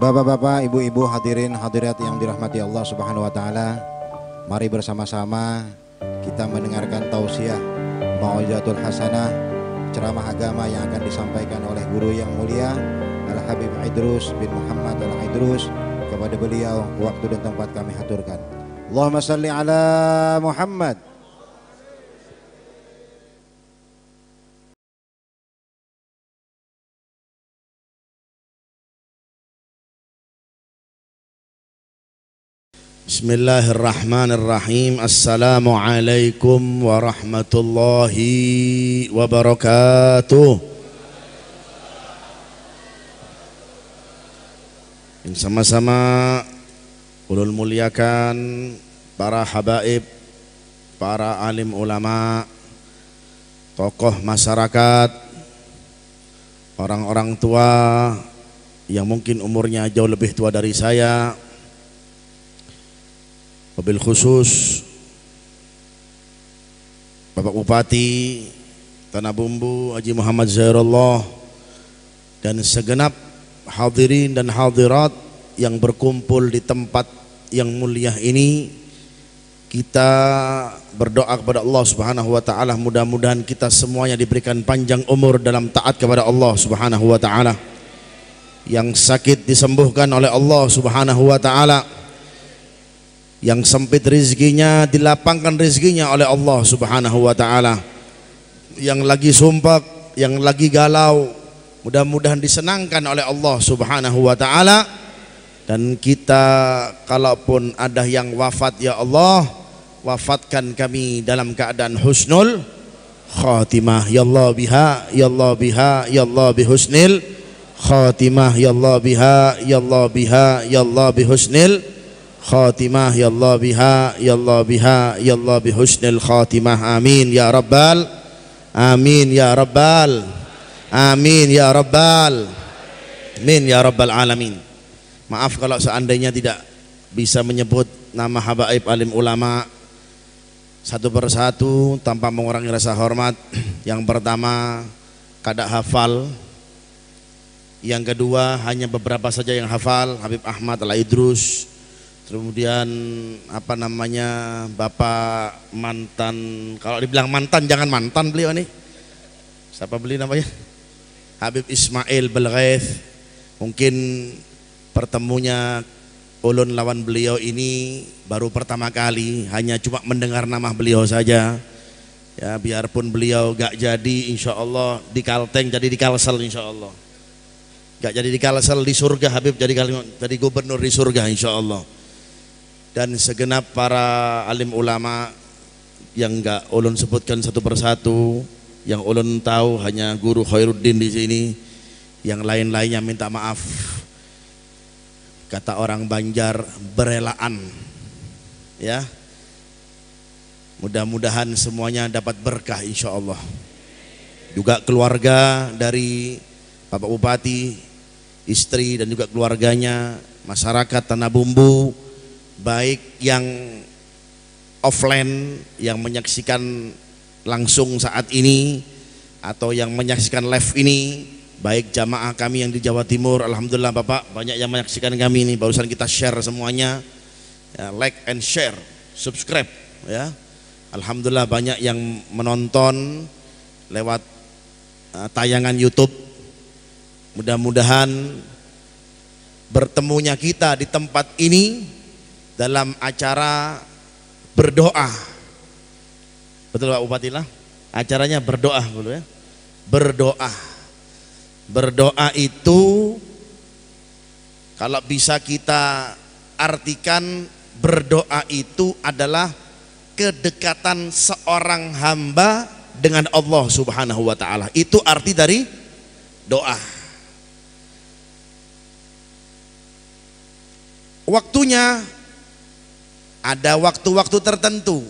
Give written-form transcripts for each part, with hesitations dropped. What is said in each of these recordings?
Bapak-bapak, ibu-ibu, hadirin hadirat yang dirahmati Allah Subhanahu wa taala, mari bersama-sama kita mendengarkan tausiah Mau'izatul Hasanah, ceramah agama yang akan disampaikan oleh guru yang mulia Al-Habib Idrus bin Muhammad Al-Idrus. Kepada beliau waktu dan tempat kami haturkan. Allahumma salli ala Muhammad. Bismillahirrahmanirrahim. Assalamualaikum warahmatullahi wabarakatuh. Sama-sama ulul muliakan para habaib, para alim ulama, tokoh masyarakat, orang-orang tua yang mungkin umurnya jauh lebih tua dari saya, wabil khusus Bapak Bupati Tanah Bumbu Haji Muhammad Zairullah dan segenap hadirin dan hadirat yang berkumpul di tempat yang mulia ini. Kita berdoa kepada Allah Subhanahu wa taala, mudah-mudahan kita semuanya diberikan panjang umur dalam taat kepada Allah Subhanahu wa taala. Yang sakit disembuhkan oleh Allah Subhanahu wa taala. Yang sempit rezekinya dilapangkan rezekinya oleh Allah Subhanahu wa taala. Yang lagi sumpah, yang lagi galau, mudah-mudahan disenangkan oleh Allah Subhanahu wa taala. Dan kita kalaupun ada yang wafat, ya Allah, wafatkan kami dalam keadaan husnul khatimah. Ya Allah biha, ya Allah biha, ya Allah bihusnil khatimah. Ya Allah biha, ya Allah biha, ya Allah bihusnil khatimah. Ya Allah biha, ya Allah biha, ya Allah bihusnil khatimah. Amin ya rabbal, amin ya rabbal, amin ya rabbal, amin ya rabbal alamin. Maaf kalau seandainya tidak bisa menyebut nama habaib alim ulama satu persatu tanpa mengurangi rasa hormat. Yang pertama, kada hafal. Yang kedua, hanya beberapa saja yang hafal. Habib Ahmad Al-Idrus. Kemudian apa namanya, Bapak mantan, kalau dibilang mantan jangan mantan beliau nih. Siapa beli namanya? Habib Ismail Belghaith. Mungkin pertemunya ulun lawan beliau ini baru pertama kali, hanya cuma mendengar nama beliau saja. Ya, biarpun beliau gak jadi, insya Allah di Kalteng jadi di Kalsel, insya Allah. Gak jadi di Kalsel, di surga Habib jadi gubernur di surga, insya Allah. Dan segenap para alim ulama yang gak ulun sebutkan satu persatu, yang ulun tahu hanya Guru Khairuddin di sini, yang lain-lainnya minta maaf. Kata orang Banjar, berelaan, ya. Mudah-mudahan semuanya dapat berkah, insya Allah. Juga keluarga dari Bapak Bupati, istri dan juga keluarganya, masyarakat Tanah Bumbu, baik yang offline yang menyaksikan langsung saat ini atau yang menyaksikan live ini, baik jamaah kami yang di Jawa Timur. Alhamdulillah Bapak banyak yang menyaksikan kami ini, barusan kita share semuanya ya, like and share, subscribe ya. Alhamdulillah banyak yang menonton lewat tayangan YouTube. Mudah-mudahan bertemunya kita di tempat ini dalam acara berdoa. Betul Pak Bupati lah, acaranya berdoa dulu ya. Berdoa. Berdoa itu kalau bisa kita artikan, berdoa itu adalah kedekatan seorang hamba dengan Allah Subhanahu wa taala. Itu arti dari doa. Waktunya ada waktu-waktu tertentu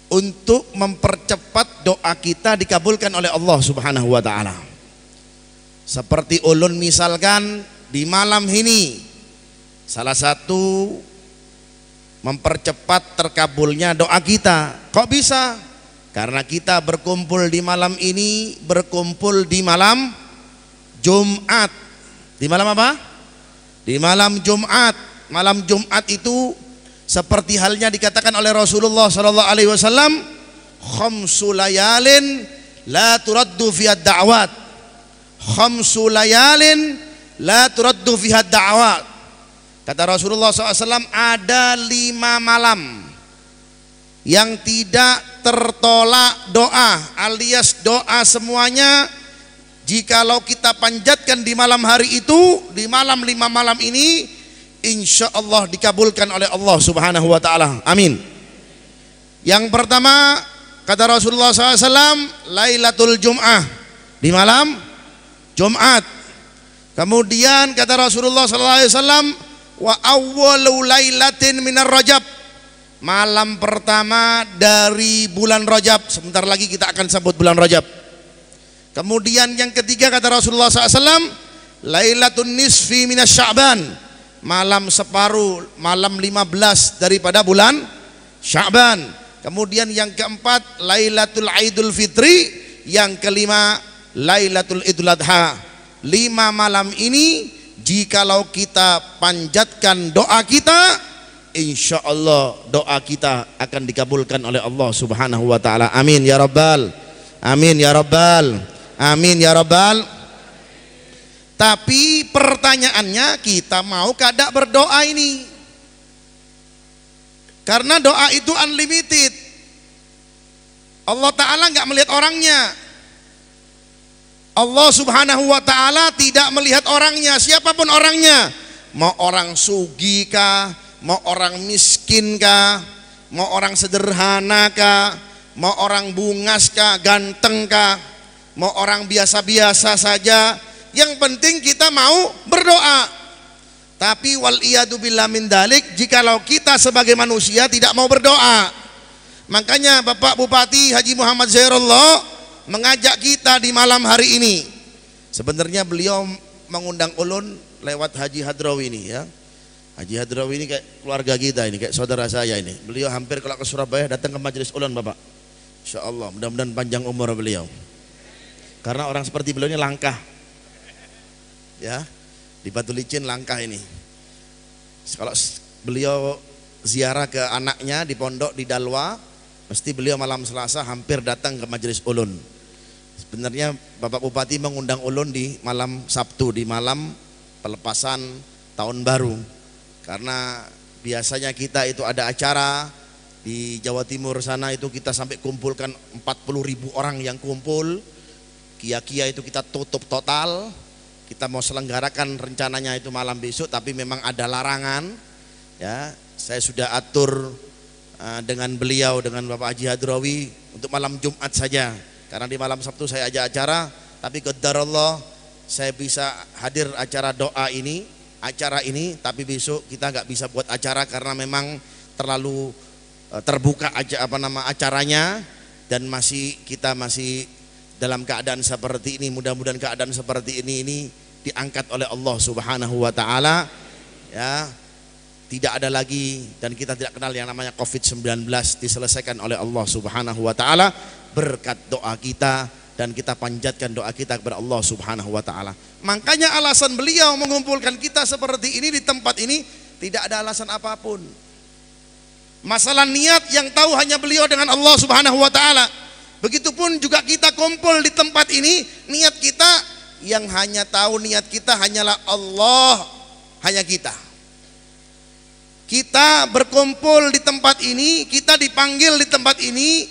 untuk mempercepat doa kita dikabulkan oleh Allah Subhanahu wa taala. Seperti ulun misalkan di malam ini, salah satu mempercepat terkabulnya doa kita. Kok bisa? Karena kita berkumpul di malam ini, berkumpul di malam Jumat. Di malam apa? Di malam Jumat. Malam Jumat itu seperti halnya dikatakan oleh Rasulullah sallallahu alaihi wasallam, khamsu layalin la turaddu fiha da'wat. Khamsu layalin la turaddu fiha da'wat. Kata Rasulullah SAW, ada 5 malam yang tidak tertolak doa, alias doa semuanya jikalau kita panjatkan di malam hari itu, di malam 5 malam ini, insya Allah dikabulkan oleh Allah Subhanahu wa Ta'ala. Amin. Yang pertama, kata Rasulullah SAW, Lailatul Jum'ah, di malam Jumat. Kemudian kata Rasulullah SAW, wa awwalu lailatin minar Rajab, malam pertama dari bulan Rajab. Sebentar lagi kita akan sambut bulan Rajab. Kemudian yang ketiga kata Rasulullah SAW, Lailatun nisfi minas Sya'ban, malam separuh, malam 15 daripada bulan Sya'ban. Kemudian yang keempat Lailatul Aidul Fitri, yang kelima Lailatul Idul Adha. 5 malam ini jikalau kita panjatkan doa kita, insya Allah doa kita akan dikabulkan oleh Allah Subhanahu wa Ta'ala. Amin ya Rabbal, amin ya Rabbal, amin ya Rabbal. Tapi pertanyaannya, kita mau kada berdoa ini? Karena doa itu unlimited. Allah Ta'ala nggak melihat orangnya. Allah Subhanahu wa Ta'ala tidak melihat orangnya, siapapun orangnya, mau orang sugih kah, mau orang miskin kah, mau orang sederhana kah, mau orang bungas kah, ganteng kah, mau orang biasa-biasa saja, yang penting kita mau berdoa. Tapi wal iyadu billah min dalik, jikalau kita sebagai manusia tidak mau berdoa. Makanya Bapak Bupati Haji Muhammad Zairullah mengajak kita di malam hari ini. Sebenarnya beliau mengundang ulun lewat Haji Hadrawi ini ya. Haji Hadrawi ini kayak keluarga kita ini, kayak saudara saya ini. Beliau hampir kalau ke Surabaya datang ke majelis ulun Bapak. Insya Allah mudah-mudahan panjang umur beliau. Karena orang seperti beliau ini langkah. Ya, di Batu Licin langkah ini. Kalau beliau ziarah ke anaknya di pondok di Dalwa, mesti beliau malam Selasa hampir datang ke majelis ulun. Sebenarnya Bapak Bupati mengundang ulun di malam Sabtu, di malam pelepasan tahun baru. Karena biasanya kita itu ada acara di Jawa Timur sana, itu kita sampai kumpulkan 40.000 orang yang kumpul. Kia-kia itu kita tutup total. Kita mau selenggarakan rencananya itu malam besok, tapi memang ada larangan. Ya, saya sudah atur dengan beliau, dengan Bapak Haji Hadrawi untuk malam Jumat saja. Karena di malam Sabtu saya ajak acara, tapi qadarullah saya bisa hadir acara doa ini, tapi besok kita nggak bisa buat acara karena memang terlalu terbuka aja acaranya, dan kita masih dalam keadaan seperti ini. Mudah-mudahan keadaan seperti ini diangkat oleh Allah Subhanahu wa Ta'ala ya. Tidak ada lagi, dan kita tidak kenal yang namanya COVID-19, diselesaikan oleh Allah Subhanahu wa Ta'ala berkat doa kita, dan kita panjatkan doa kita kepada Allah Subhanahu wa Ta'ala. Makanya alasan beliau mengumpulkan kita seperti ini di tempat ini tidak ada alasan apapun. Masalah niat yang tahu hanya beliau dengan Allah Subhanahu wa Ta'ala. Begitupun juga kita kumpul di tempat ini, niat kita yang hanya tahu niat kita hanyalah Allah, hanya kita. Kita berkumpul di tempat ini, kita dipanggil di tempat ini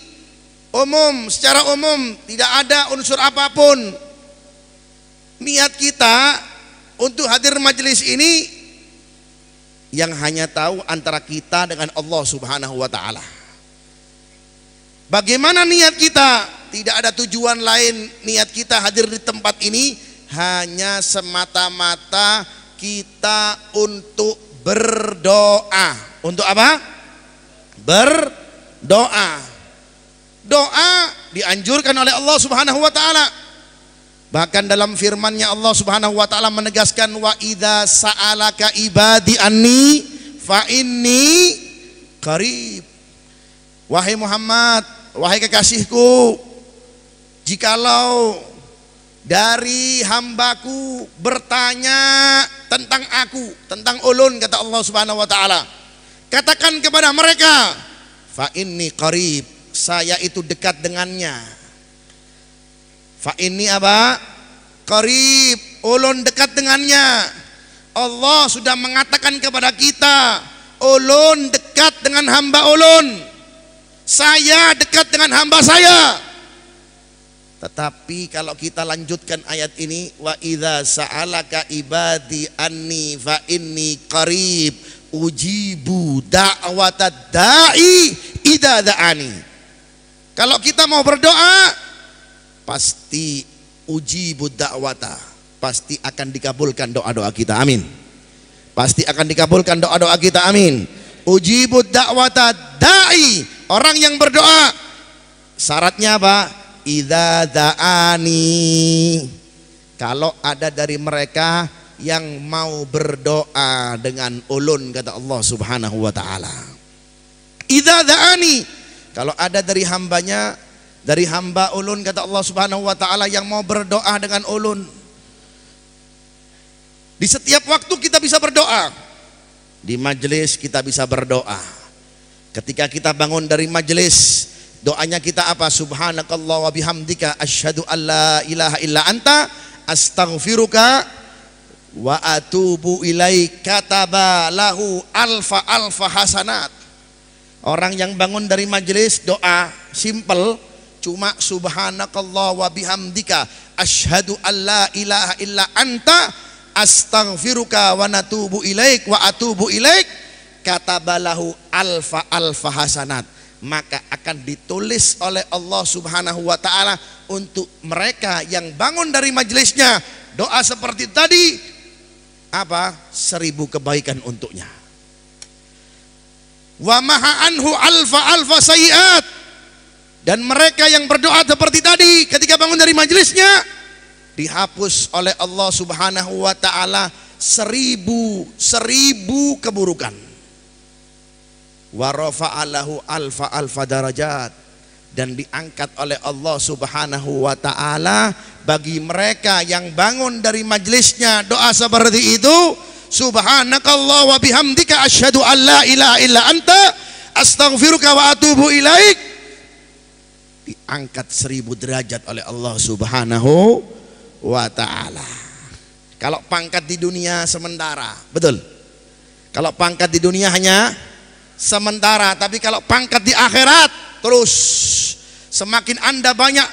umum, secara umum, tidak ada unsur apapun. Niat kita untuk hadir majelis ini yang hanya tahu antara kita dengan Allah Subhanahu wa Ta'ala. Bagaimana niat kita? Tidak ada tujuan lain. Niat kita hadir di tempat ini hanya semata-mata kita untuk berdoa. Untuk apa? Berdoa. Doa dianjurkan oleh Allah Subhanahu wa Ta'ala. Bahkan dalam firman-Nya Allah Subhanahu wa Ta'ala menegaskan, wa idza sa'alaka ibadi anni fa inni qarib. Wahai Muhammad, wahai kekasihku, jikalau dari hambaku bertanya tentang aku, tentang ulun, kata Allah Subhanahu wa taala. Katakan kepada mereka, fa inni qarib, saya itu dekat dengannya. Fa inni apa? Qarib, ulun dekat dengannya. Allah sudah mengatakan kepada kita, ulun dekat dengan hamba ulun, saya dekat dengan hamba saya. Tetapi kalau kita lanjutkan ayat ini, wa idza sa'alaka ibadi anni fa inni qarib ujibu da'watad da'i idza da'ani. Kalau kita mau berdoa, pasti ujibu da'wata, pasti akan dikabulkan doa-doa kita, amin. Pasti akan dikabulkan doa-doa kita, amin. Ujibu da'watad da'i, orang yang berdoa, syaratnya apa? Idza da'ani, kalau ada dari mereka yang mau berdoa dengan ulun, kata Allah Subhanahu wa taala. Idza da'ani, kalau ada dari hambanya, dari hamba ulun, kata Allah Subhanahu wa taala, yang mau berdoa dengan ulun. Di setiap waktu kita bisa berdoa. Di majelis kita bisa berdoa. Ketika kita bangun dari majelis, doanya kita apa? Subhanakallah wa bihamdika asyhadu alla ilaha illa anta astaghfiruka wa atubu ilaik, kataba lahu alfa hasanat. Orang yang bangun dari majelis doa simple, cuma subhanakallah wa bihamdika asyhadu alla ilaha illa anta astaghfiruka wa natubu ilaik wa atubu ilaik, kataba lahu alfa hasanat, maka akan ditulis oleh Allah Subhanahu wa taala untuk mereka yang bangun dari majelisnya doa seperti tadi, apa? 1000 kebaikan untuknya. Wa maha anhu alfa sayiat, dan mereka yang berdoa seperti tadi ketika bangun dari majelisnya dihapus oleh Allah Subhanahu wa taala 1000 keburukan. Wa rafa'alahu alfa darajat, dan diangkat oleh Allah Subhanahu wa taala bagi mereka yang bangun dari majelisnya doa seperti itu, subhanakallah wa bihamdika asyhadu an la ilaha illa anta astaghfiruka wa atubu ilaik, diangkat 1000 derajat oleh Allah Subhanahu wa taala. Kalau pangkat di dunia sementara, betul. Kalau pangkat di dunia hanya sementara, tapi kalau pangkat di akhirat terus. Semakin Anda banyak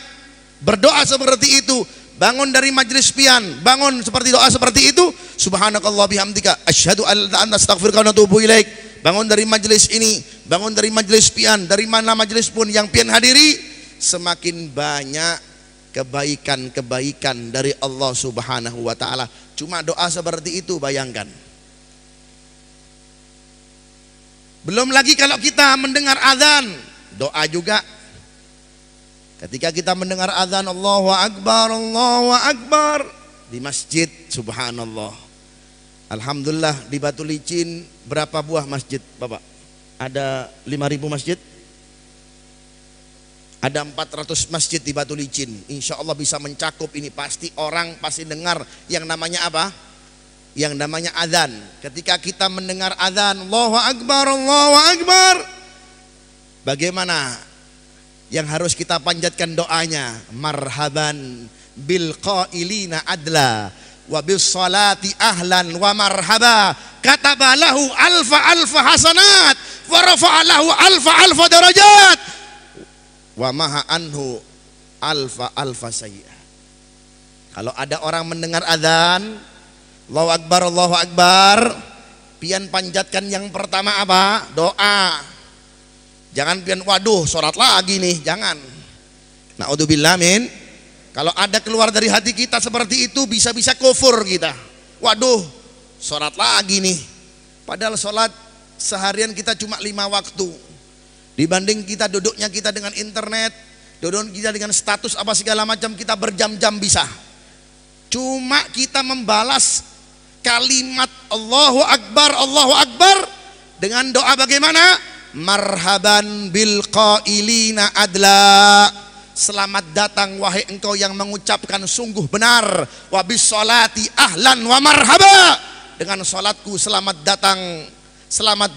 berdoa seperti itu, bangun dari majelis pian, bangun seperti doa seperti itu, subhanakallah bihamdika asyhadu an la ilaha illa anta astaghfiruka wa atubu ilaik, bangun dari majelis ini, bangun dari majelis pian, dari mana majelis pun yang pian hadiri, semakin banyak kebaikan dari Allah Subhanahu wa taala. Cuma doa seperti itu, bayangkan. Belum lagi kalau kita mendengar azan, doa juga. Ketika kita mendengar azan Allahu Akbar di masjid, subhanallah. Alhamdulillah di Batu Licin berapa buah masjid, Bapak? Ada 5.000 masjid? Ada 400 masjid di Batu Licin. Insya Allah bisa mencakup ini. Pasti orang pasti dengar yang namanya apa? Yang namanya azan. Ketika kita mendengar azan Allahu Akbar, bagaimana yang harus kita panjatkan doanya? Marhaban bil qailina adla wa bis salati ahlan wa marhaba, kataba lahu alfa hasanat wa rafa'a lahu alfa darajat wa maha anhu alfa sayyi'at. Kalau ada orang mendengar azan Allahu Akbar, pian panjatkan yang pertama apa? Doa. Jangan pian waduh sholat lagi nih, jangan. Na'udzubillah min. Kalau ada keluar dari hati kita seperti itu, bisa-bisa kufur kita. Waduh sholat lagi nih. Padahal sholat seharian kita cuma 5 waktu. Dibanding kita duduknya kita dengan internet, duduk kita dengan status apa segala macam, kita berjam-jam bisa. Cuma kita membalas kalimat Allahu Akbar dengan doa bagaimana? Marhaban bil qailina adla selamat datang wahai engkau yang mengucapkan sungguh benar, wa bis sholati ahlan wa marhaba, dengan salatku selamat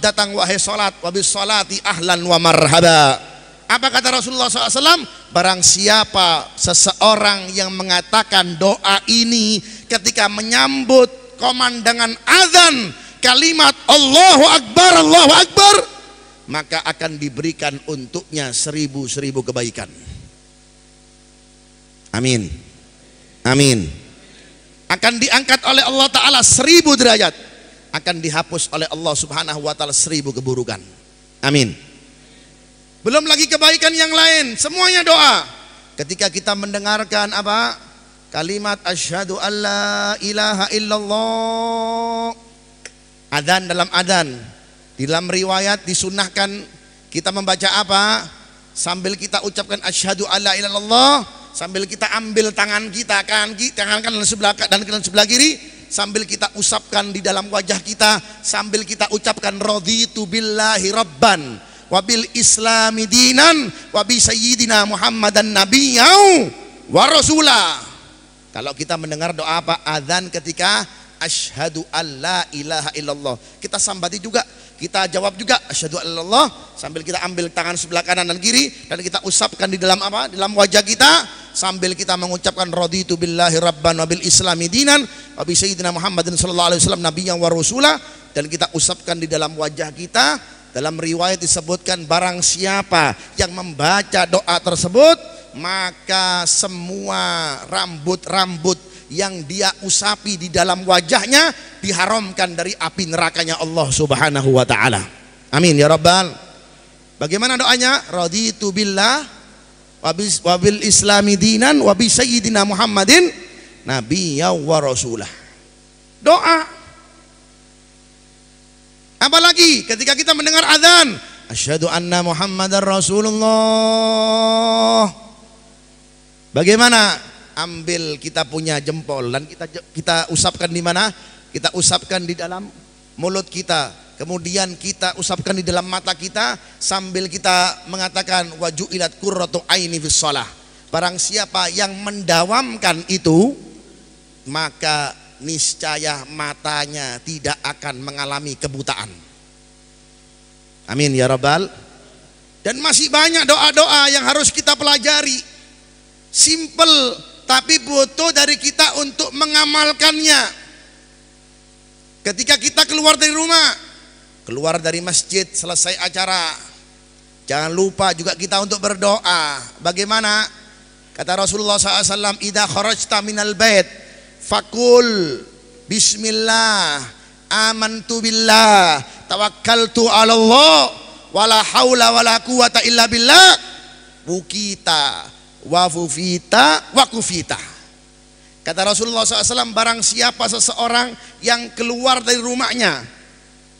datang wahai salat, wa bis sholati ahlan wa marhaba. Apa kata Rasulullah SAW? Barang siapa seseorang yang mengatakan doa ini ketika menyambut komandangan azan, kalimat Allahu Akbar, maka akan diberikan untuknya 1000 kebaikan. Amin. Amin. Akan diangkat oleh Allah Ta'ala 1000 derajat, akan dihapus oleh Allah Subhanahu wa Ta'ala 1000 keburukan. Amin. Belum lagi kebaikan yang lain, semuanya doa. Ketika kita mendengarkan apa? Kalimat asyhadu alla ilaha illallah. Adzan, dalam adzan, di dalam riwayat disunahkan kita membaca apa? Sambil kita ucapkan asyhadu alla ilaha illallah, sambil kita ambil tangan kita, tangan kanan sebelah kiri, sambil kita usapkan di dalam wajah kita, sambil kita ucapkan raditu billahi rabban wabil islami dinan wabi sayyidina Muhammadan nabiyyau wa rasulah. Kalau kita mendengar doa apa? Adzan ketika asyhadu alla ilaha illallah, kita sambati juga, kita jawab juga asyhadu illallah, sambil kita ambil tangan sebelah kanan dan kiri dan kita usapkan di dalam apa? Di dalam wajah kita, sambil kita mengucapkan raditu billahi rabban wabil islami dinan wabi sayyidina Muhammadin sallallahu alaihi wasallam nabiyyan wa rasulah, dan kita usapkan di dalam wajah kita. Dalam riwayat disebutkan barang siapa yang membaca doa tersebut, maka semua rambut-rambut yang dia usapi di dalam wajahnya diharamkan dari api nerakanya Allah Subhanahu wa Ta'ala. Amin ya Rabbal. Bagaimana doanya? Raditu billah wabil islami dinan wabi sayyidina Muhammadin nabiyya wa rasulah. Doa. Apalagi ketika kita mendengar azan, asyhadu anna Muhammadar Rasulullah. Bagaimana? Ambil kita punya jempol dan kita usapkan di mana? Kita usapkan di dalam mulut kita. Kemudian kita usapkan di dalam mata kita sambil kita mengatakan waju'ilat qurratu aini fis shalah. Barang siapa yang mendawamkan itu, maka niscaya matanya tidak akan mengalami kebutaan. Amin ya Rabbal. Dan masih banyak doa-doa yang harus kita pelajari. Simple, tapi butuh dari kita untuk mengamalkannya. Ketika kita keluar dari rumah, keluar dari masjid, selesai acara, jangan lupa juga kita untuk berdoa. Bagaimana? Kata Rasulullah SAW, idza kharajta minal bait fakul bismillah amantu billah tawakkaltu ala Allah wala haula wala quwata illa billah wukita wafufita wakufita. Kata Rasulullah SAW, barang siapa seseorang yang keluar dari rumahnya,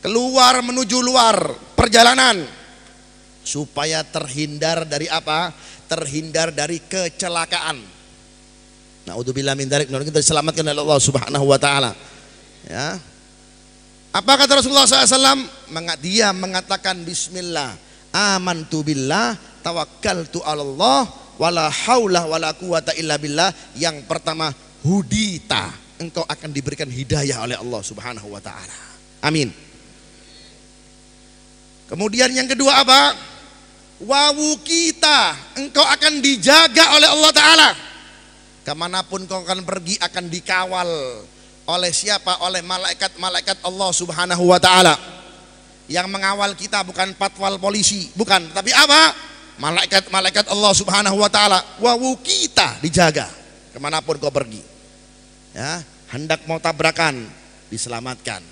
keluar menuju luar perjalanan, supaya terhindar dari apa? Terhindar dari kecelakaan. Na'udzubillah min dzalik, kita diselamatkan oleh Allah Subhanahu wa Ta'ala. Ya. Apa kata Rasulullah SAW? Dia mengatakan bismillah amantu billah tawakkaltu ala Allah wala haula wala quwata illa billah. Yang pertama, hudita, engkau akan diberikan hidayah oleh Allah Subhanahu wa Ta'ala. Amin. Kemudian yang kedua apa? Wawukita, engkau akan dijaga oleh Allah Ta'ala. Kemanapun kau akan pergi akan dikawal oleh siapa? Oleh malaikat-malaikat Allah Subhanahu wa Ta'ala. Yang mengawal kita bukan patwal polisi, bukan, tapi apa? Malaikat-malaikat Allah Subhanahu wa Ta'ala. Wawukita, dijaga kemanapun kau pergi. Ya, hendak mau tabrakan diselamatkan,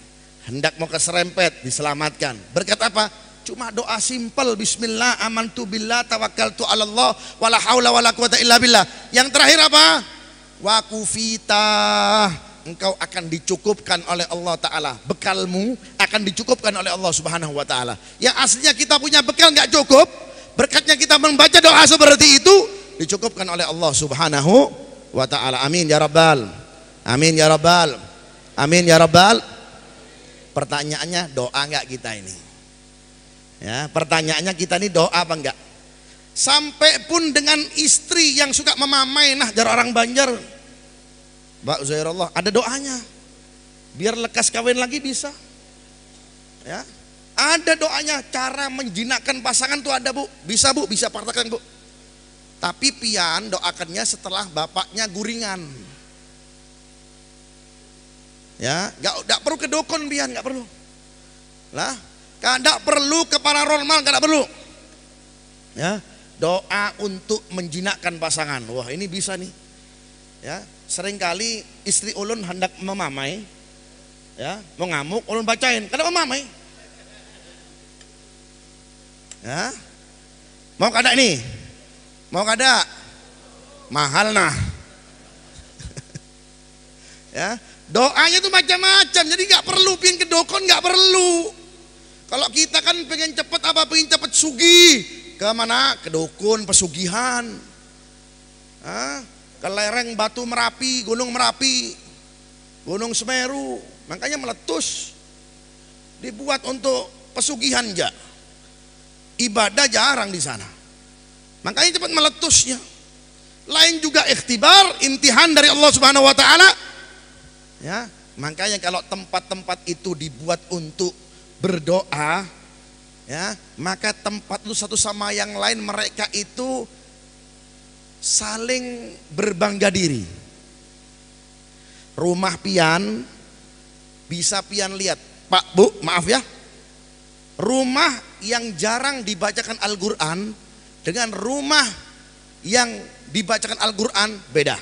hendak mau keserempet diselamatkan. Berkat apa? Cuma doa simpel, bismillah amantu billah tawakkaltu ala Allah wala haula wala quwata illa billah. Yang terakhir apa? Wakufita, engkau akan dicukupkan oleh Allah Ta'ala. Bekalmu akan dicukupkan oleh Allah Subhanahu wa Ta'ala. Yang aslinya kita punya bekal nggak cukup, berkatnya kita membaca doa seperti itu dicukupkan oleh Allah Subhanahu wa Ta'ala. Amin ya Rabbal. Amin ya Rabbal. Amin ya Rabbal. Pertanyaannya, doa nggak kita ini? Ya, pertanyaannya kita ini doa apa enggak? Sampai pun dengan istri yang suka memamai, nah jar orang Banjar, Mbak Zairullah, ada doanya. Biar lekas kawin lagi bisa. Ya. Ada doanya, cara menjinakkan pasangan tuh ada, Bu. Bisa, Bu, bisa praktekkan, Bu. Tapi pian doakannya setelah bapaknya guringan. Ya, enggak perlu ke dukun pian, enggak perlu. Lah, enggak perlu ke paranormal, enggak perlu. Ya, doa untuk menjinakkan pasangan. Wah, ini bisa nih. Ya, seringkali istri ulun hendak memamai, ya, mau ngamuk, ulun bacain, kada memamai. Ya, mau kada nih, mau kada, mahal nah. Ya, doanya tuh macam-macam, jadi nggak perlu pin ke dukun, nggak perlu. Kalau kita kan pengen cepet apa, pengen cepet sugih, ke mana? Ke dukun pesugihan. Ke lereng Batu Merapi, Gunung Merapi, Gunung Semeru, makanya meletus. Dibuat untuk pesugihan aja. Ibadah jarang di sana. Makanya cepat meletusnya. Lain juga ikhtibar, imtihan dari Allah Subhanahu wa taala. Ya, makanya kalau tempat-tempat itu dibuat untuk berdoa, ya, maka tempat itu satu sama yang lain mereka itu saling berbangga diri. Rumah pian bisa pian lihat, Pak, Bu, maaf ya. Rumah yang jarang dibacakan Al-Quran dengan rumah yang dibacakan Al-Quran beda.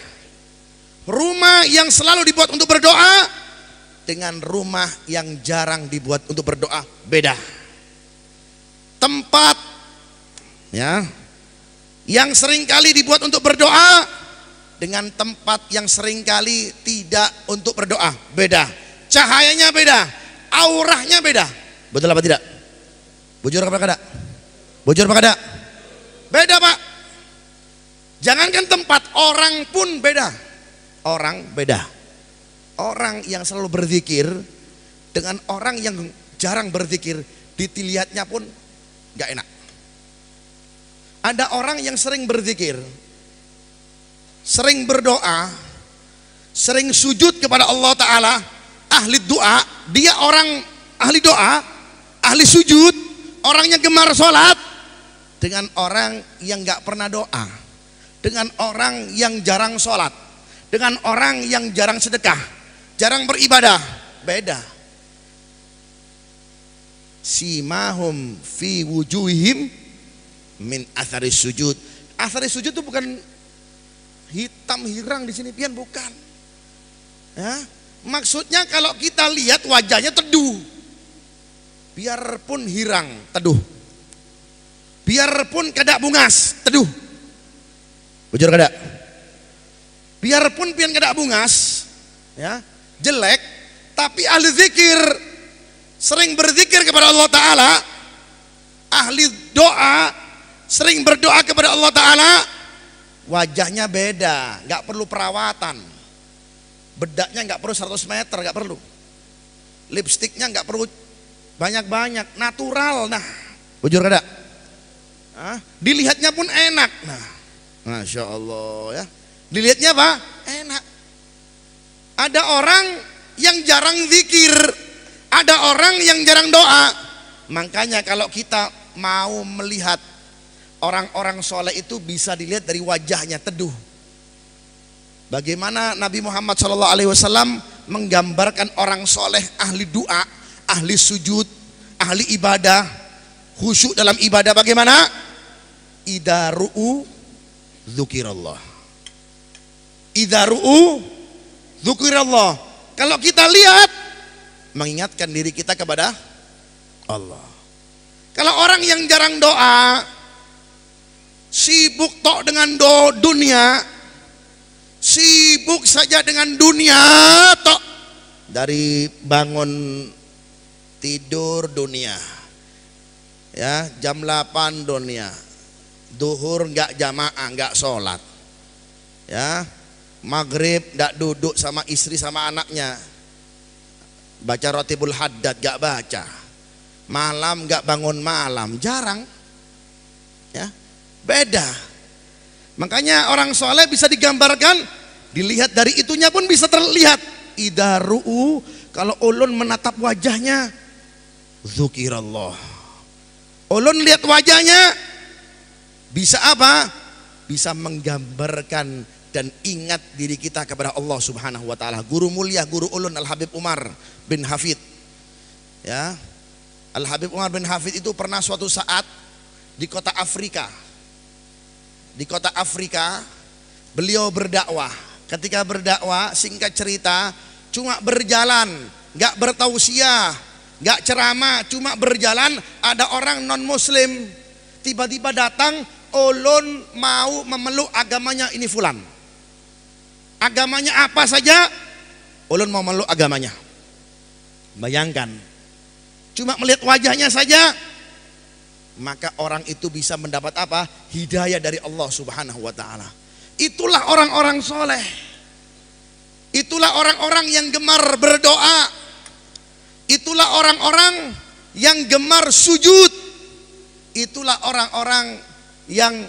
Rumah yang selalu dibuat untuk berdoa dengan rumah yang jarang dibuat untuk berdoa beda. Tempat, ya, yang seringkali dibuat untuk berdoa dengan tempat yang seringkali tidak untuk berdoa beda. Cahayanya beda, auranya beda. Betul apa tidak? Bujur apa kada? Bujur apa kada? Beda, Pak. Jangankan tempat, orang pun beda. Orang beda. Orang yang selalu berzikir dengan orang yang jarang berzikir, dilihatnya pun gak enak. Ada orang yang sering berzikir, sering berdoa, sering sujud kepada Allah Ta'ala, ahli doa. Dia orang ahli doa, ahli sujud, orangnya gemar sholat. Dengan orang yang gak pernah doa, dengan orang yang jarang sholat, dengan orang yang jarang sedekah, jarang beribadah, beda. Simahum fi wujuhihim min atharis sujud. Atharis sujud itu bukan hitam hirang di sini pian, bukan. Ya, maksudnya kalau kita lihat wajahnya teduh, biarpun hirang teduh, biarpun kada bungas teduh. Bujur kada? Biarpun pian kada bungas, ya, jelek, tapi ahli zikir, sering berzikir kepada Allah Ta'ala, ahli doa, sering berdoa kepada Allah Ta'ala, wajahnya beda, gak perlu perawatan, bedaknya gak perlu 100 meter, gak perlu, lipstiknya gak perlu banyak-banyak, natural. Nah, bujur kada? Dilihatnya pun enak. Nah, Masya Allah, ya, dilihatnya apa? Enak. Ada orang yang jarang zikir, ada orang yang jarang doa. Makanya kalau kita mau melihat orang-orang soleh itu bisa dilihat dari wajahnya teduh. Bagaimana Nabi Muhammad SAW menggambarkan orang soleh, ahli doa, ahli sujud, ahli ibadah, khusyuk dalam ibadah. Bagaimana? Idza ru'u dzukirallah. Idza ru'u dzukirallah. Kalau kita lihat, mengingatkan diri kita kepada Allah. Kalau orang yang jarang doa, sibuk tok dengan dunia, sibuk saja dengan dunia tok, dari bangun tidur dunia, ya, jam 8 dunia, duhur nggak jamaah, nggak sholat, ya, maghrib nggak duduk sama istri sama anaknya, baca Rotibul Haddad nggak baca, malam nggak bangun malam, jarang, ya. Beda. Makanya orang soleh bisa digambarkan, dilihat dari itunya pun bisa terlihat. Idaru'u, kalau ulun menatap wajahnya, dzukirallah. Ulun lihat wajahnya, bisa apa? Bisa menggambarkan dan ingat diri kita kepada Allah Subhanahu wa taala. Guru mulia, guru ulun Al Habib Umar bin Hafid. Ya. Al Habib Umar bin Hafid itu pernah suatu saat di kota Afrika. Di kota Afrika beliau berdakwah. Ketika berdakwah, singkat cerita, cuma berjalan, nggak bertausiah, nggak ceramah, cuma berjalan. Ada orang non muslim tiba-tiba datang, ulun mau memeluk agamanya ini fulan. Agamanya apa saja, ulun mau memeluk agamanya. Bayangkan, cuma melihat wajahnya saja, maka orang itu bisa mendapat apa? Hidayah dari Allah Subhanahu wa taala. Itulah orang-orang soleh. Itulah orang-orang yang gemar berdoa. Itulah orang-orang yang gemar sujud. Itulah orang-orang yang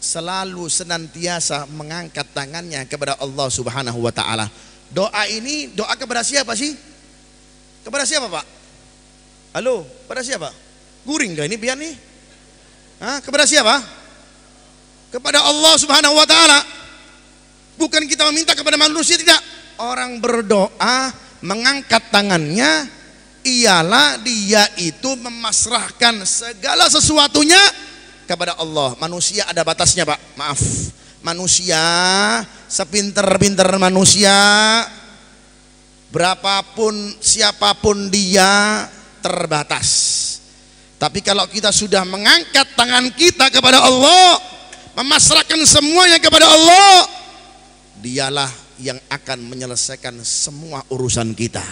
selalu senantiasa mengangkat tangannya kepada Allah Subhanahu wa taala. Doa ini doa kepada siapa sih? Kepada siapa, Pak? Halo, kepada siapa? Guring gak ini biar nih? Hah? Kepada siapa? Kepada Allah Subhanahu wa taala. Bukan kita meminta kepada manusia, tidak. Orang berdoa mengangkat tangannya, ialah dia itu memasrahkan segala sesuatunya kepada Allah. Manusia ada batasnya, Pak. Maaf. Manusia sepinter-pinter manusia, berapapun siapapun dia terbatas. Tapi kalau kita sudah mengangkat tangan kita kepada Allah, memasrahkan semuanya kepada Allah, dialah yang akan menyelesaikan semua urusan kita.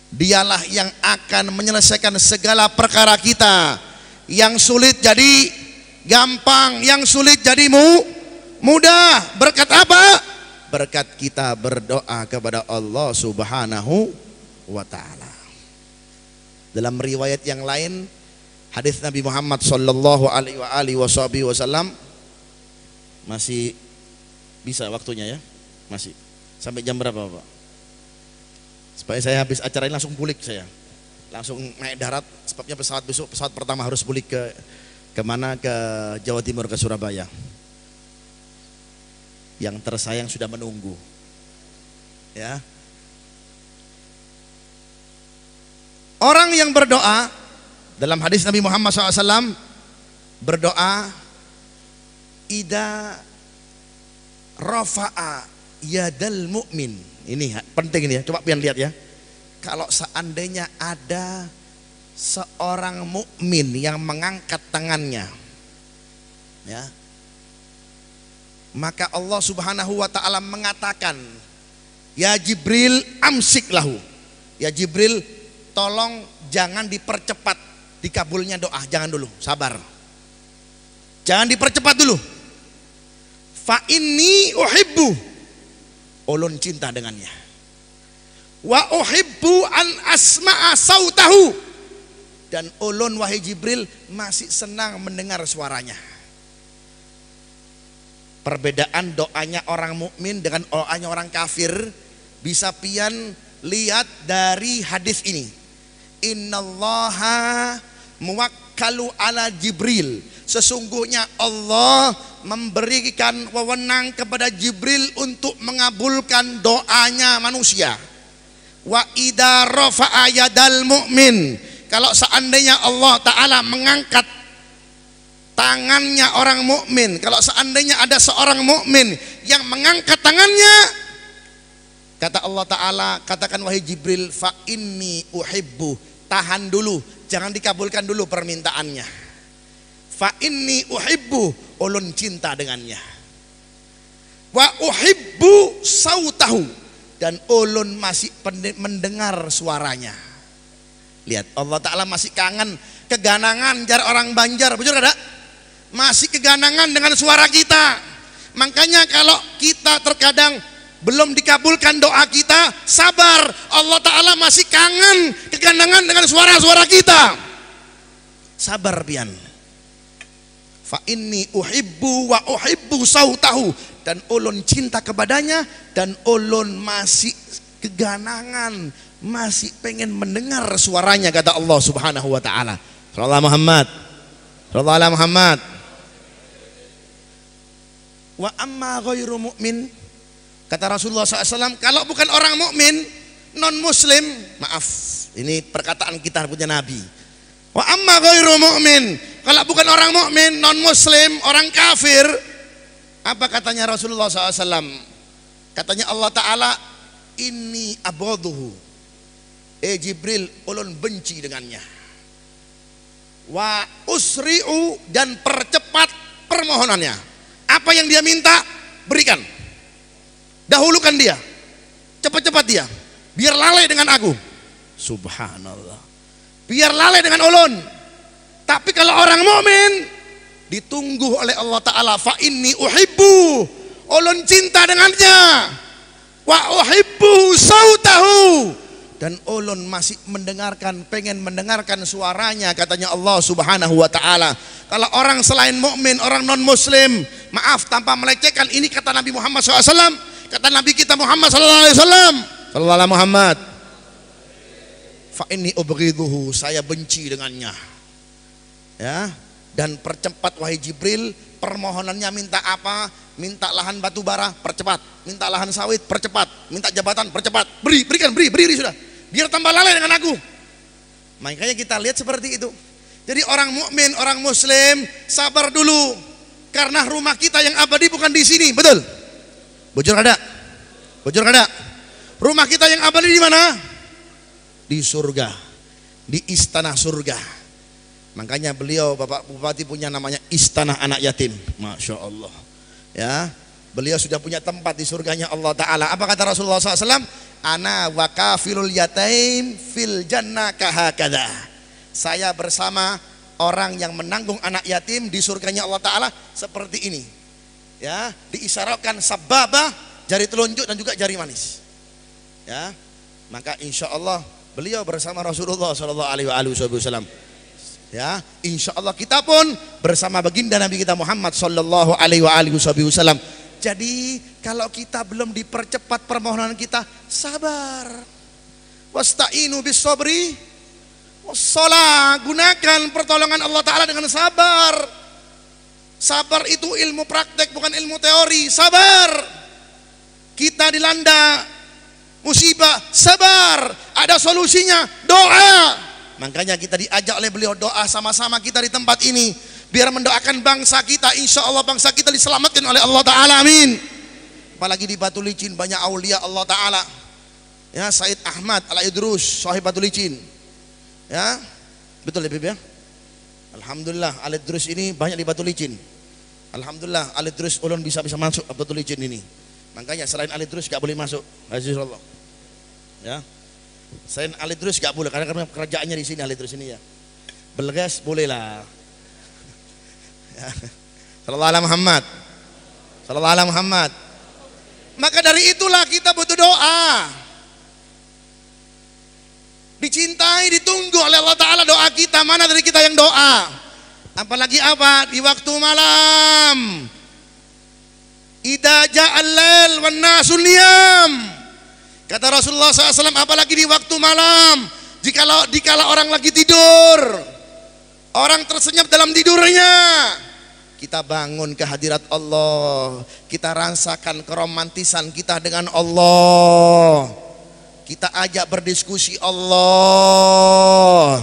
Dialah yang akan menyelesaikan segala perkara kita. Yang sulit jadi gampang, yang sulit jadi mudah. Berkat apa? Berkat kita berdoa kepada Allah Subhanahu wa taala. Dalam riwayat yang lain, hadis Nabi Muhammad sallallahu alaihi wasallam, masih bisa waktunya ya? Masih. Sampai jam berapa, Pak? Supaya saya habis acara ini langsung pulik saya. Langsung naik darat, sebabnya pesawat besok, pesawat pertama harus pulik ke mana? Ke Jawa Timur, ke Surabaya. Yang tersayang sudah menunggu. Ya. Orang yang berdoa, dalam hadis Nabi Muhammad SAW berdoa, ida rafa'a yadal mu'min. Ini penting ini ya, coba pian lihat ya. Kalau seandainya ada seorang mukmin yang mengangkat tangannya, ya, maka Allah Subhanahu wa taala mengatakan, ya Jibril amsik lahu. Ya Jibril, tolong jangan dipercepat dikabulnya doa, jangan dulu, sabar. Jangan dipercepat dulu. Fa inni uhibbu, ulun cinta dengannya. Wa uhibbu an asma'a sautahu, dan ulun wahai Jibril masih senang mendengar suaranya. Perbedaan doanya orang mukmin dengan doanya orang kafir bisa pian lihat dari hadis ini. Innallaha muwakkalu ala Jibril. Sesungguhnya Allah memberikan wewenang kepada Jibril untuk mengabulkan doanya manusia. Wa idza rafa'a yadal mu'min, kalau seandainya Allah taala mengangkat tangannya orang mukmin, kalau seandainya ada seorang mukmin yang mengangkat tangannya, kata Allah taala, katakan wahai Jibril, fa inni uhibbu, tahan dulu, jangan dikabulkan dulu permintaannya. Fa inni uhibbu, ulun cinta dengannya. Wa uhibbu sautahu, dan ulun masih mendengar suaranya. Lihat, Allah Ta'ala masih kangen, keganangan jar orang Banjar, betul kada? Masih keganangan dengan suara kita. Makanya kalau kita terkadang belum dikabulkan doa kita, sabar, Allah Ta'ala masih kangen, keganangan dengan suara-suara kita. Sabar pian. fa inni uhibbu wa uhibbu sautahu, dan ulun cinta kepadanya dan ulun masih keganangan, masih pengen mendengar suaranya, kata Allah Subhanahu wa taala. Sallallahu Muhammad, sallallahu alaihi Muhammad. Wa amma ghairu mu'min, kata Rasulullah SAW, kalau bukan orang mukmin, non muslim, maaf, ini perkataan kita punya Nabi. Wa amma ghairu mu'min, kalau bukan orang mukmin, non muslim, orang kafir, apa katanya Rasulullah SAW? Katanya Allah Ta'ala, inni abaduhu, Jibril, ulun benci dengannya. Wa usri'u, dan percepat permohonannya. Apa yang dia minta, berikan. Dahulukan dia, cepat-cepat dia, biar lalai dengan aku. Subhanallah, biar lalai dengan ulun. Tapi kalau orang mukmin ditunggu oleh Allah Ta'ala, fa inni uhibbu, ulun cinta dengannya, wa uhibbu sautahu, dan ulun masih mendengarkan, pengen mendengarkan suaranya, katanya Allah Subhanahu wa taala. Kalau orang selain mukmin, orang non muslim, maaf tanpa melecehkan, ini kata Nabi Muhammad SAW, kata Nabi kita Muhammad SAW, sallallahu alaihi Muhammad, fa inni ubghiduhu, saya benci dengannya. Ya, dan percepat wahai Jibril, permohonannya minta apa? Minta lahan batu bara, percepat. Minta lahan sawit, percepat. Minta jabatan, percepat. Berikan, beri sudah. Biar tambah lalai dengan aku. Makanya kita lihat seperti itu. Jadi orang mukmin, orang muslim, sabar dulu, karena rumah kita yang abadi bukan di sini, betul? Bujur kada? Bujur kada? Rumah kita yang abadi di mana? Di surga, di istana surga. Makanya beliau Bapak Bupati punya namanya Istana Anak Yatim, masya Allah. Ya, beliau sudah punya tempat di surganya Allah Ta'ala. Apa kata Rasulullah SAW? Ana wa kafilul yatim fil jannah kahakada. Saya bersama orang yang menanggung anak yatim di surganya Allah Ta'ala seperti ini. Ya, diisyaratkan sababah, jari telunjuk dan juga jari manis. Ya, maka insya Allah beliau bersama Rasulullah Sallallahu Alaihi Wasallam. Ya, insya Allah kita pun bersama baginda Nabi kita Muhammad Sallallahu Alaihi Wasallam. Jadi kalau kita belum dipercepat permohonan kita, sabar. Wasta'inu bis sabri wassalah, gunakan pertolongan Allah Ta'ala dengan sabar. Sabar itu ilmu praktek, bukan ilmu teori. Sabar. Kita dilanda musibah, sabar. Ada solusinya, doa. Makanya kita diajak oleh beliau doa sama-sama kita di tempat ini, biar mendoakan bangsa kita. Insya Allah bangsa kita diselamatkan oleh Allah Ta'ala, amin. Apalagi di Batu Licin banyak aulia Allah Ta'ala. Ya, Said Ahmad Al-Idrus, sahib Batu Licin. Ya, betul ya Bib ya. Alhamdulillah Al-Idrus ini banyak di Batu Licin. Alhamdulillah Al-Idrus ulun bisa masuk ke Batu Licin ini. Makanya selain Al-Idrus gak boleh masuk. Azizullah. Ya, selain Al-Idrus gak boleh, karena kerajaannya di sini Al-Idrus ini ya. Belges boleh lah. Ya. Sallallahu alaihi Muhammad, sallallahu alaihi Muhammad. Maka dari itulah kita butuh doa. Dicintai, ditunggu oleh Allah Ta'ala doa kita. Mana dari kita yang doa? Apalagi apa? Di waktu malam. Idza ja'al lail wan nasu niyam. Kata Rasulullah SAW, apalagi di waktu malam. Dikala orang lagi tidur, orang tersenyap dalam tidurnya, kita bangun ke hadirat Allah. Kita rasakan keromantisan kita dengan Allah. Kita ajak berdiskusi Allah.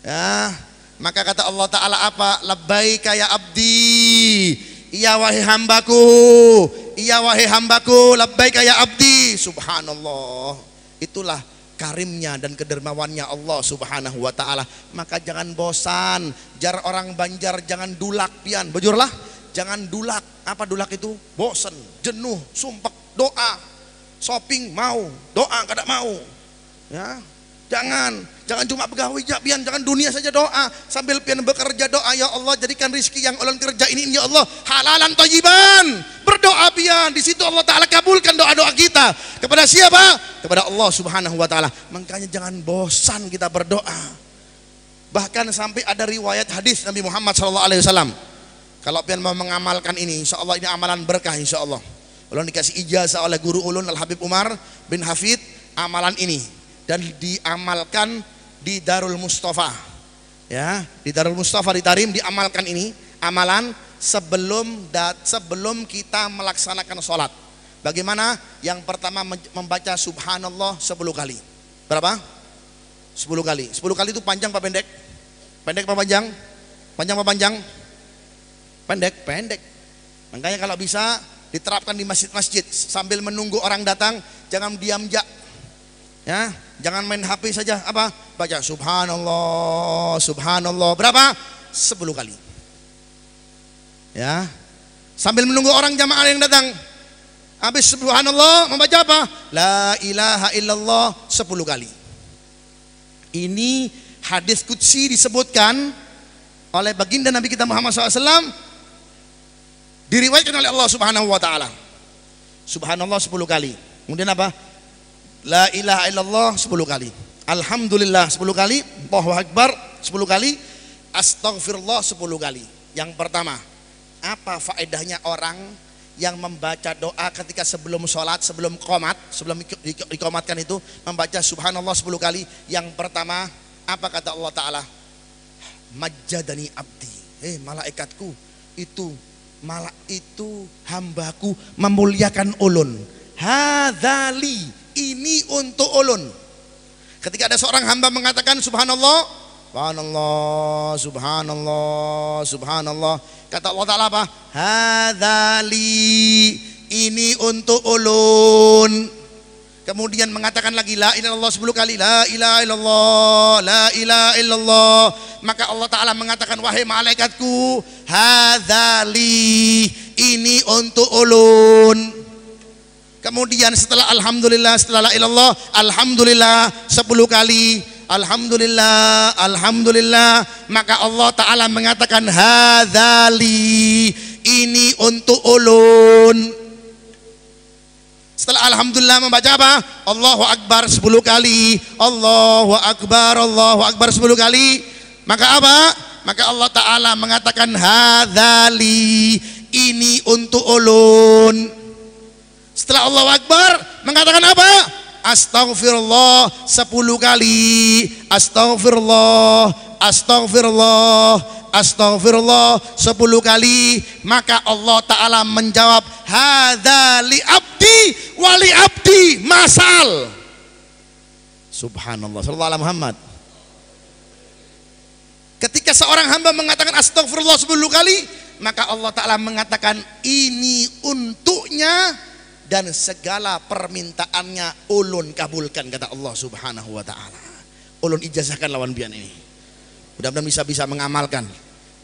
Ya, maka kata Allah Ta'ala apa? Labbaika ya abdi, iya wahai hambaku, iya wahai hambaku, labbaika ya abdi. Subhanallah. Itulah karimnya dan kedermawannya Allah Subhanahu wa Ta'ala. Maka jangan bosan. Jar orang Banjar, jangan dulak pian. Bujurlah, jangan dulak. Apa dulak itu? Bosan, jenuh, sumpek, doa. Shopping mau, doa kada mau. Ya, jangan cuma pegawai pian, jangan dunia saja doa. Sambil pian bekerja doa, ya Allah jadikan rizki yang ulun kerja ini ya Allah halalan thayyiban. Berdoa pian, di situ Allah Ta'ala kabulkan doa-doa kita. Kepada siapa? Kepada Allah Subhanahu wa Ta'ala. Makanya jangan bosan kita berdoa. Bahkan sampai ada riwayat hadis Nabi Muhammad SAW. Kalau pian mau mengamalkan ini, insya Allah ini amalan berkah insya Allah. Ulun dikasih ijazah oleh guru ulun Al Habib Umar bin Hafid amalan ini, dan diamalkan di Darul Mustafa. Ya, di Darul Mustafa di Tarim diamalkan ini amalan sebelum kita melaksanakan sholat. Bagaimana? Yang pertama membaca subhanallah 10 kali. Berapa? 10 kali. 10 kali itu panjang apa pendek? Pendek apa panjang? Panjang apa panjang? Pendek, pendek. Makanya kalau bisa diterapkan di masjid-masjid sambil menunggu orang datang, jangan diam jak. Ya, jangan main HP saja. Apa? Baca subhanallah, subhanallah. Berapa? 10 kali. Ya. Sambil menunggu orang jamaah yang datang. Habis subhanallah membaca apa? La ilaha illallah 10 kali. Ini hadis qudsi disebutkan oleh baginda Nabi kita Muhammad SAW, diriwayatkan oleh Allah Subhanahu wa taala. Subhanallah 10 kali. Kemudian apa? La ilaha illallah 10 kali. Alhamdulillah 10 kali. Allahu akbar 10 kali. Astaghfirullah 10 kali. Yang pertama, apa faedahnya orang yang membaca doa ketika sebelum sholat, sebelum qomat, sebelum dikomatkan itu membaca subhanallah 10 kali? Yang pertama, apa kata Allah Ta'ala? Majjadani abdi, malaikatku itu, hambaku memuliakan ulun. Hadzali, ini untuk ulun. Ketika ada seorang hamba mengatakan subhanallah, subhanallah, subhanallah, subhanallah, kata Allah Ta'ala apa? Hadzali, ini untuk ulun. Kemudian mengatakan lagi la ilaha illallah 10 kali, la ilaha illallah, la ilaha illallah. Maka Allah Ta'ala mengatakan, wahai malaikatku, hadzali, ini untuk ulun. Kemudian setelah alhamdulillah, setelah la ilallah, alhamdulillah 10 kali, alhamdulillah, alhamdulillah. Maka Allah Ta'ala mengatakan hadzali, ini untuk ulun. Setelah alhamdulillah membaca apa? Allahu Akbar 10 kali, Allahu Akbar, Allahu Akbar 10 kali. Maka apa? Maka Allah Ta'ala mengatakan hadzali, ini untuk ulun. Setelah Allahu Akbar mengatakan apa? Astaghfirullah 10 kali, astaghfirullah, astaghfirullah, astaghfirullah 10 kali. Maka Allah Ta'ala menjawab, hadza li abdi wali abdi masal. Subhanallah, sallallahu alaihi Muhammad. Ketika seorang hamba mengatakan astaghfirullah 10 kali, maka Allah Ta'ala mengatakan ini untuknya dan segala permintaannya ulun kabulkan, kata Allah Subhanahu wa Ta'ala. Ulun ijazahkan lawan bian ini. Mudah-mudahan bisa mengamalkan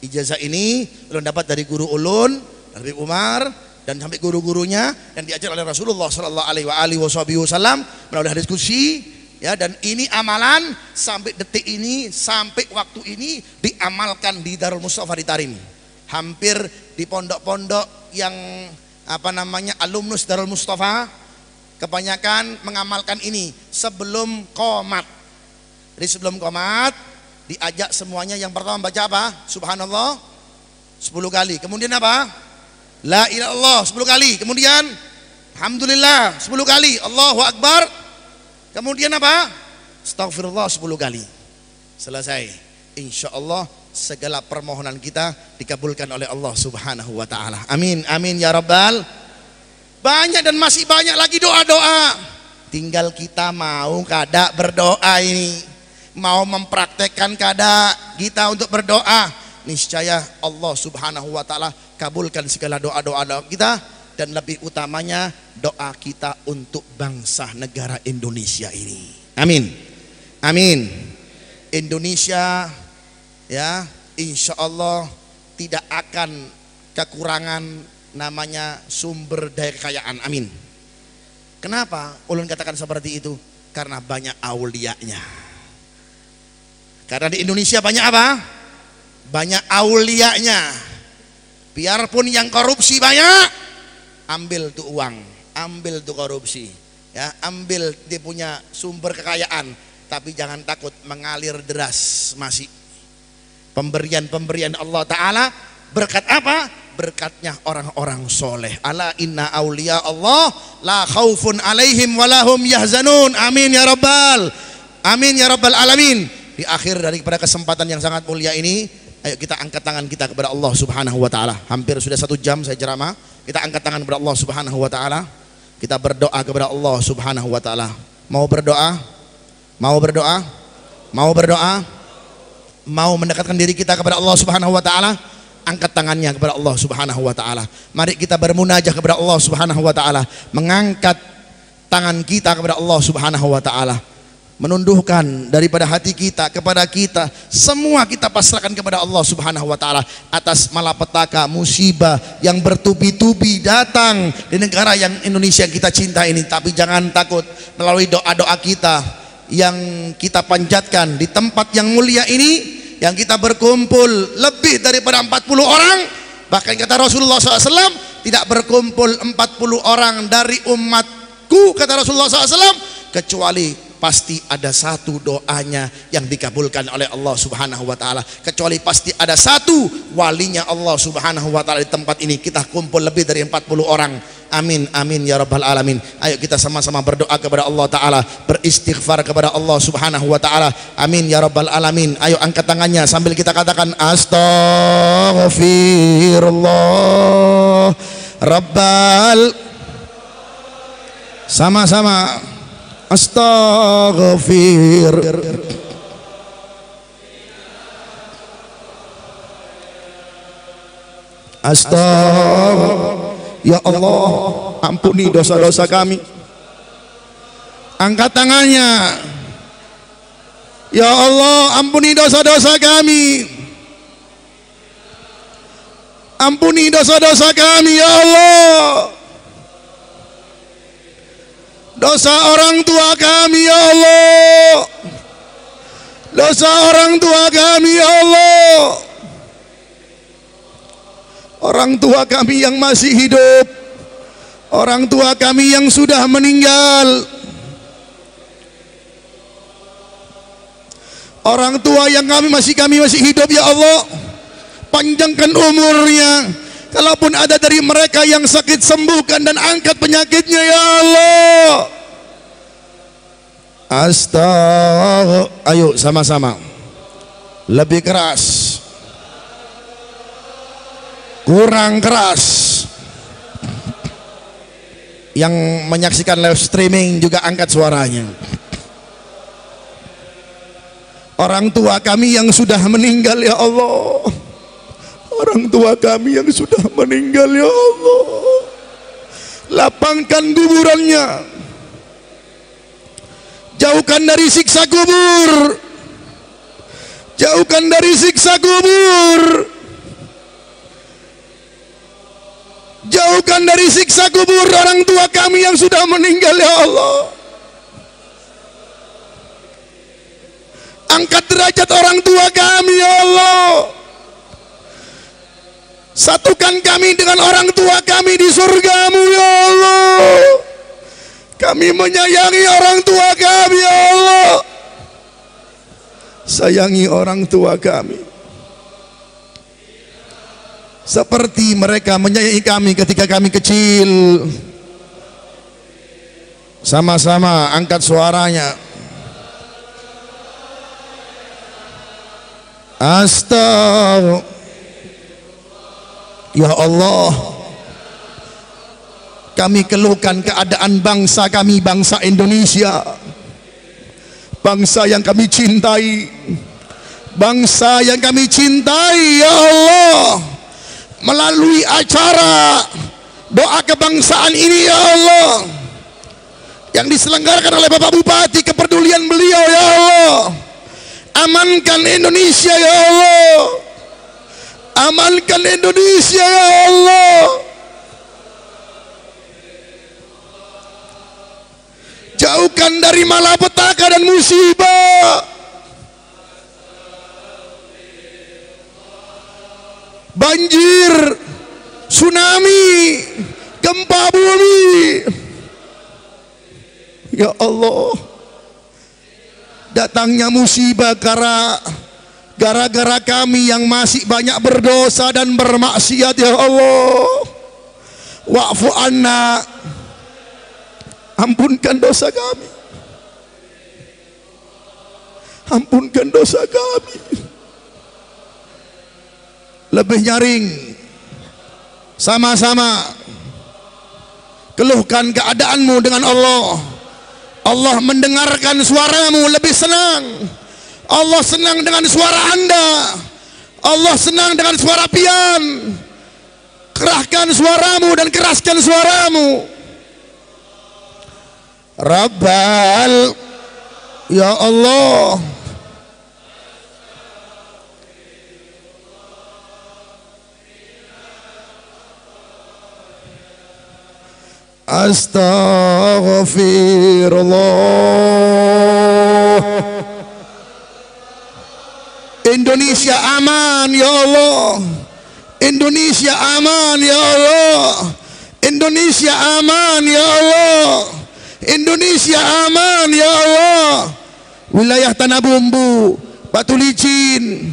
ijazah ini. Ulun dapat dari guru ulun, dari Umar, dan sampai guru-gurunya, dan diajar oleh Rasulullah sallallahu alaihi wasallam melalui hadis qudsi. Ya, dan ini amalan sampai detik ini, sampai waktu ini diamalkan di Darul Mustafa di Tarim. Hampir di pondok-pondok yang alumnus Darul Mustafa kebanyakan mengamalkan ini sebelum qomat. Jadi sebelum qomat diajak semuanya, yang pertama baca apa? Subhanallah 10 kali. Kemudian apa? La ilaha illallah 10 kali. Kemudian alhamdulillah 10 kali. Allahu Akbar. Kemudian apa? Astaghfirullah 10 kali. Selesai. Insya Allah segala permohonan kita dikabulkan oleh Allah Subhanahu wa Ta'ala. Amin, amin ya Rabbal. Banyak dan masih banyak lagi doa-doa. Tinggal kita mau kada berdoa ini, mau mempraktekkan kada kita untuk berdoa. Niscaya Allah Subhanahu wa Ta'ala kabulkan segala doa-doa kita, dan lebih utamanya doa kita untuk bangsa negara Indonesia ini. Amin, amin. Indonesia, ya, insya Allah tidak akan kekurangan namanya sumber daya kekayaan. Amin. Kenapa ulun katakan seperti itu? Karena banyak aulianya. Karena di Indonesia banyak apa? Banyak aulianya. Biarpun yang korupsi banyak, ambil tuh uang, ambil tuh korupsi, ya, ambil dia punya sumber kekayaan. Tapi jangan takut mengalir deras masih. pemberian-pemberian Allah Ta'ala. Berkat apa? Berkatnya orang-orang soleh. Ala inna awliya Allah la khaufun alaihim walahum yahzanun. Amin ya rabbal, amin ya rabbal alamin. Di akhir daripada kesempatan yang sangat mulia ini, ayo kita angkat tangan kita kepada Allah Subhanahu wa Ta'ala. Hampir sudah 1 jam saya ceramah. Kita angkat tangan kepada Allah Subhanahu wa Ta'ala. Kita berdoa kepada Allah Subhanahu wa Ta'ala. Mau berdoa? Mau berdoa? Mau berdoa? Mau mendekatkan diri kita kepada Allah Subhanahu wa Ta'ala? Angkat tangannya kepada Allah Subhanahu wa Ta'ala. Mari kita bermunajah kepada Allah Subhanahu wa Ta'ala. Mengangkat tangan kita kepada Allah Subhanahu wa Ta'ala. Menundukkan daripada hati kita kepada kita, semua kita pasrahkan kepada Allah Subhanahu wa Ta'ala. Atas malapetaka musibah yang bertubi-tubi datang di negara yang Indonesia kita cinta ini. Tapi jangan takut, melalui doa-doa kita yang kita panjatkan di tempat yang mulia ini, yang kita berkumpul lebih daripada 40 orang. Bahkan kata Rasulullah SAW, tidak berkumpul 40 orang dari umatku, kata Rasulullah SAW, kecuali pasti ada satu doanya yang dikabulkan oleh Allah Subhanahu wa Ta'ala, kecuali pasti ada satu walinya Allah Subhanahu wa Ta'ala di tempat ini. Kita kumpul lebih dari 40 orang. Amin, amin ya rabbal alamin. Ayo kita sama-sama berdoa kepada Allah Ta'ala, beristighfar kepada Allah Subhanahu wa Ta'ala. Amin ya rabbal alamin. Ayo angkat tangannya sambil kita katakan astaghfirullah rabbal, sama-sama astaghfir. Ya Allah, ampuni dosa-dosa kami. Angkat tangannya. Ya Allah, ampuni dosa-dosa kami. Ampuni dosa-dosa kami ya Allah. Dosa orang tua kami ya Allah. Dosa orang tua kami ya Allah. Orang tua kami yang masih hidup, orang tua kami yang sudah meninggal, orang tua yang kami masih hidup ya Allah, panjangkan umurnya. Kalaupun ada dari mereka yang sakit, sembuhkan dan angkat penyakitnya ya Allah. Astaga, ayo sama-sama lebih keras, kurang keras. Yang menyaksikan live streaming juga angkat suaranya. Orang tua kami yang sudah meninggal ya Allah, orang tua kami yang sudah meninggal ya Allah, lapangkan kuburannya, jauhkan dari siksa kubur, jauhkan dari siksa kubur, jauhkan dari siksa kubur orang tua kami yang sudah meninggal ya Allah. Angkat derajat orang tua kami ya Allah. Satukan kami dengan orang tua kami di surgamu ya Allah. Kami menyayangi orang tua kami ya Allah. Sayangi orang tua kami seperti mereka menyayangi kami ketika kami kecil. Sama-sama angkat suaranya. Astaga, ya Allah, kami keluhkan keadaan bangsa kami, bangsa Indonesia, bangsa yang kami cintai, bangsa yang kami cintai ya Allah. Melalui acara doa kebangsaan ini ya Allah, yang diselenggarakan oleh Bapak Bupati, kepedulian beliau ya Allah, amankan Indonesia ya Allah, amankan Indonesia ya Allah. Jauhkan dari malapetaka dan musibah, banjir, tsunami, gempa bumi ya Allah. Datangnya musibah karena gara-gara kami yang masih banyak berdosa dan bermaksiat ya Allah. Wa'fu anna, ampunkan dosa kami, ampunkan dosa kami. Lebih nyaring, sama-sama keluhkan keadaanmu dengan Allah. Allah mendengarkan suaramu, lebih senang. Allah senang dengan suara Anda. Allah senang dengan suara pian. Kerahkan suaramu dan keraskan suaramu. Rabbal, ya Allah, astaghfirullah. Indonesia aman ya Allah. Indonesia aman ya Allah. Indonesia aman ya Allah. Indonesia aman ya Allah. Wilayah Tanah Bumbu, Batu Licin,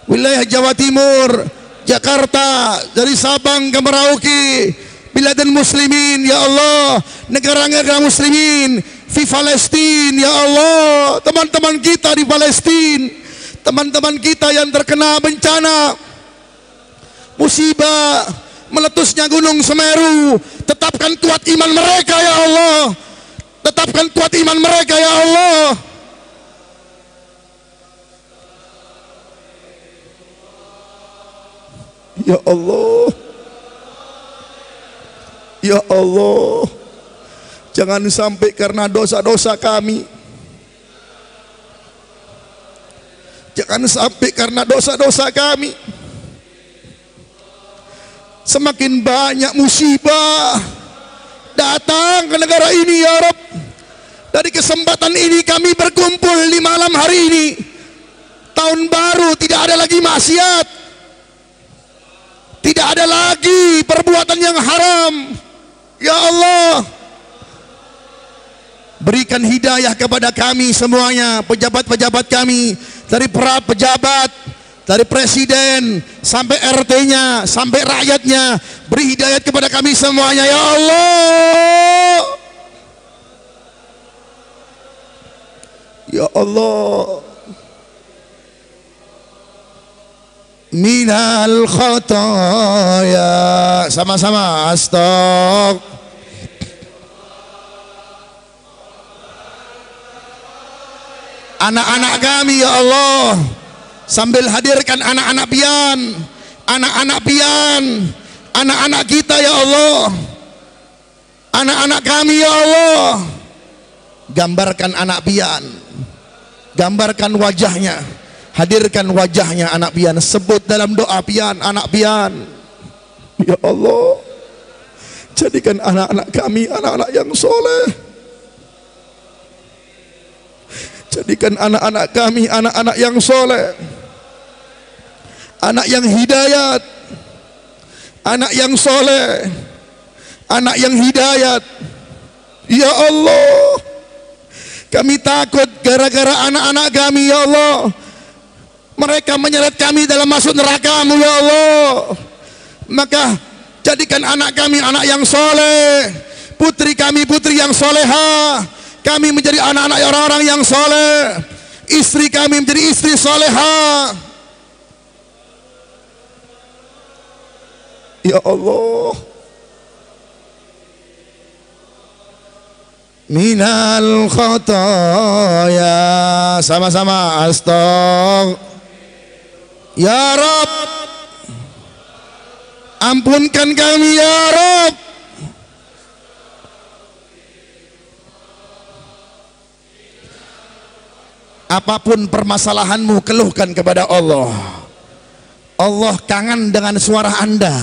wilayah Jawa Timur, Jakarta, dari Sabang ke Merauke, biladul muslimin ya Allah, negara-negara muslimin di Palestina ya Allah, teman-teman kita di Palestina, teman-teman kita yang terkena bencana musibah meletusnya Gunung Semeru, tetapkan kuat iman mereka ya Allah, tetapkan kuat iman mereka ya Allah. Ya Allah, ya Allah, jangan sampai karena dosa-dosa kami, jangan sampai karena dosa-dosa kami semakin banyak musibah datang ke negara ini ya Rabb. Dari kesempatan ini kami berkumpul di malam hari ini, tahun baru, tidak ada lagi maksiat, tidak ada lagi perbuatan yang haram. Ya Allah, berikan hidayah kepada kami semuanya, pejabat-pejabat kami, dari para pejabat, dari presiden sampai RT-nya, sampai rakyatnya, beri hidayah kepada kami semuanya ya Allah. Ya Allah, minal khataya, sama-sama astagfirullah. Anak-anak kami ya Allah, sambil hadirkan anak-anak pian, anak-anak pian, anak-anak kita ya Allah, anak-anak kami ya Allah, gambarkan anak pian, gambarkan wajahnya, hadirkan wajahnya anak pian, sebut dalam doa pian, anak pian. Ya Allah, jadikan anak-anak kami anak-anak yang soleh. Jadikan anak-anak kami anak-anak yang soleh, anak yang hidayat, anak yang soleh, anak yang hidayat. Ya Allah, kami takut gara-gara anak-anak kami ya Allah, mereka menyeret kami dalam masuk neraka-Mu ya Allah. Maka jadikan anak kami anak yang soleh, putri kami putri yang soleha, kami menjadi anak-anak orang-orang yang soleh, istri kami menjadi istri soleha. Ya Allah, minal khataya, sama-sama astagfirullah. Ya Rabb, ampunkan kami ya Rabb. Apapun permasalahanmu, keluhkan kepada Allah. Allah kangen dengan suara Anda.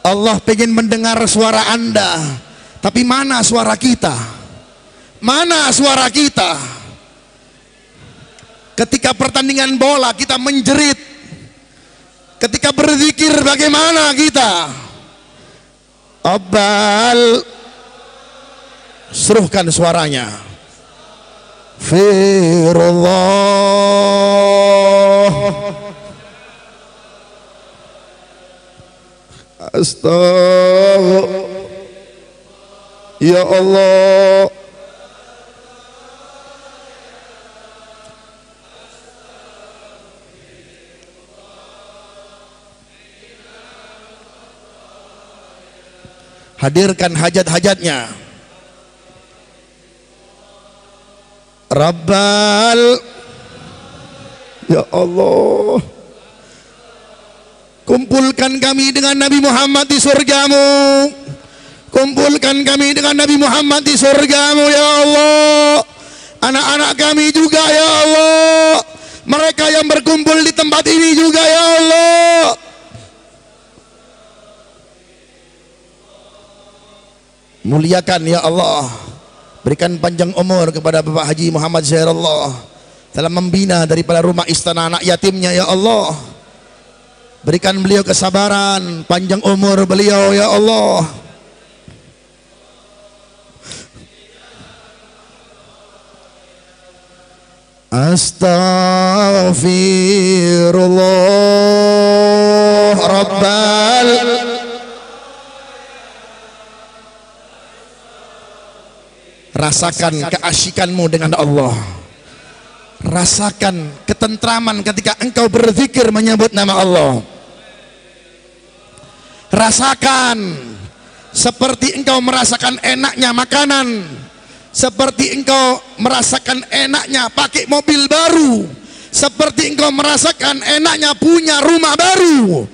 Allah pengen mendengar suara Anda. Tapi mana suara kita? Mana suara kita? Ketika pertandingan bola kita menjerit. Ketika berzikir bagaimana kita? Abbal, seruhkan suaranya. Firullah, Astagfirullah. Ya Allah. Hadirkan hajat-hajatnya. Rabbal, ya Allah, kumpulkan kami dengan Nabi Muhammad di surgamu. Kumpulkan kami dengan Nabi Muhammad di surgamu ya Allah. Anak-anak kami juga ya Allah. Mereka yang berkumpul di tempat ini juga ya Allah. Muliakan ya Allah. Berikan panjang umur kepada Bapak Haji Muhammad Zairullah dalam membina daripada rumah istana anak yatimnya ya Allah. Berikan beliau kesabaran, panjang umur beliau ya Allah. Astaghfirullah Rabbal. Rasakan keasyikanmu dengan Allah. Rasakan ketentraman ketika engkau berzikir menyebut nama Allah. Rasakan seperti engkau merasakan enaknya makanan, seperti engkau merasakan enaknya pakai mobil baru, seperti engkau merasakan enaknya punya rumah baru.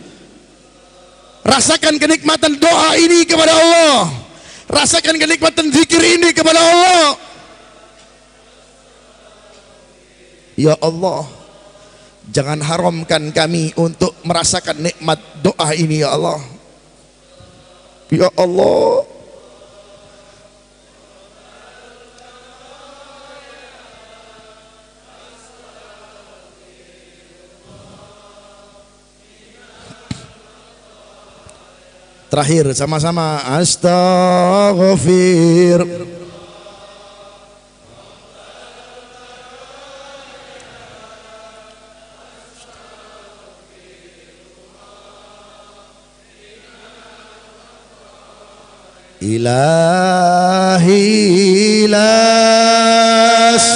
Rasakan kenikmatan doa ini kepada Allah. Rasakan kenikmatan zikir ini kepada Allah. Ya Allah, jangan haramkan kami untuk merasakan nikmat doa ini ya Allah. Ya Allah, terakhir sama-sama astaghfir. Ilahi las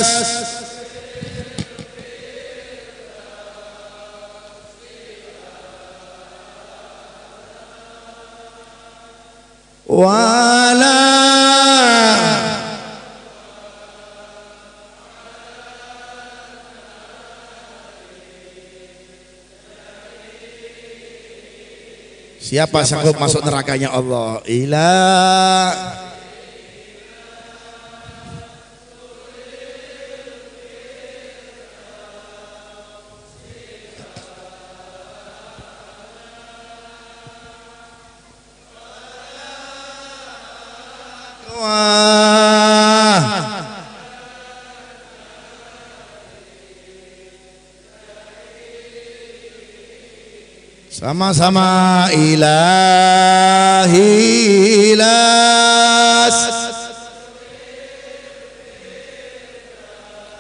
wala siapa sanggup masuk nerakanya Allah? Ilah sama-sama ilahi las.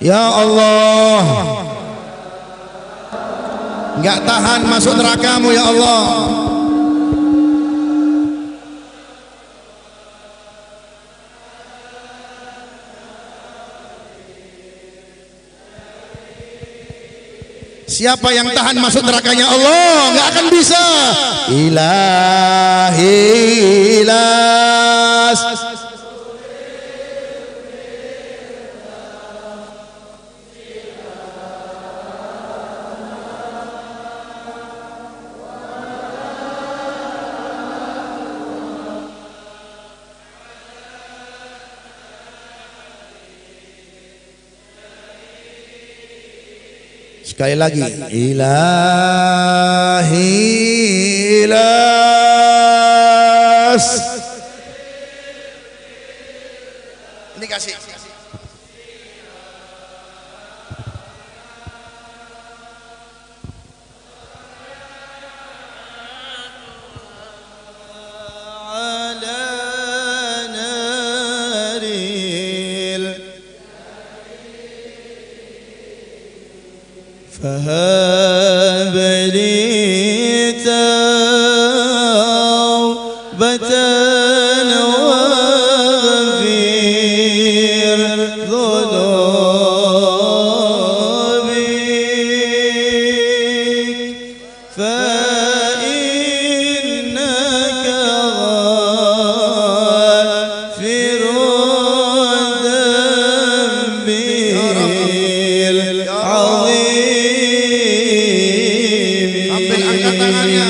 Ya Allah, enggak tahan masuk nerakamu ya Allah. Siapa yang tahan masuk nerakanya Allah nggak akan bisa. Ilahi las. Sekali lagi, ilahi las. Ini kasih. فها فإنك غافر الذنب العظيم. Ambil angkat tangannya.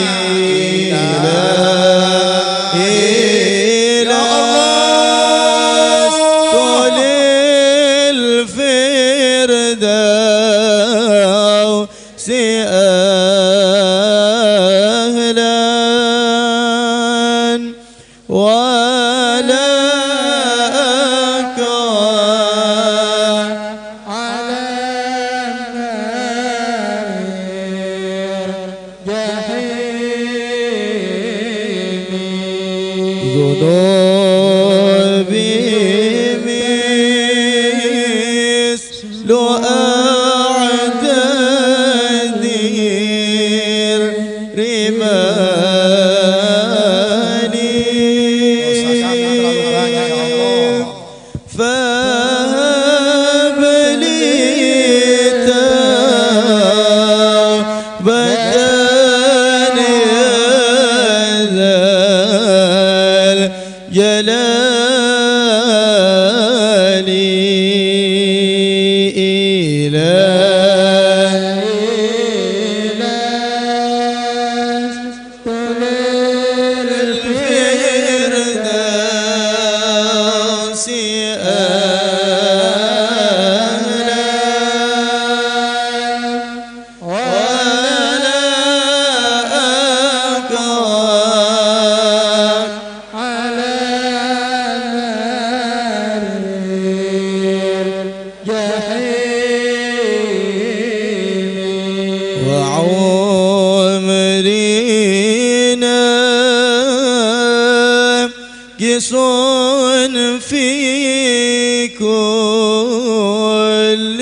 في كل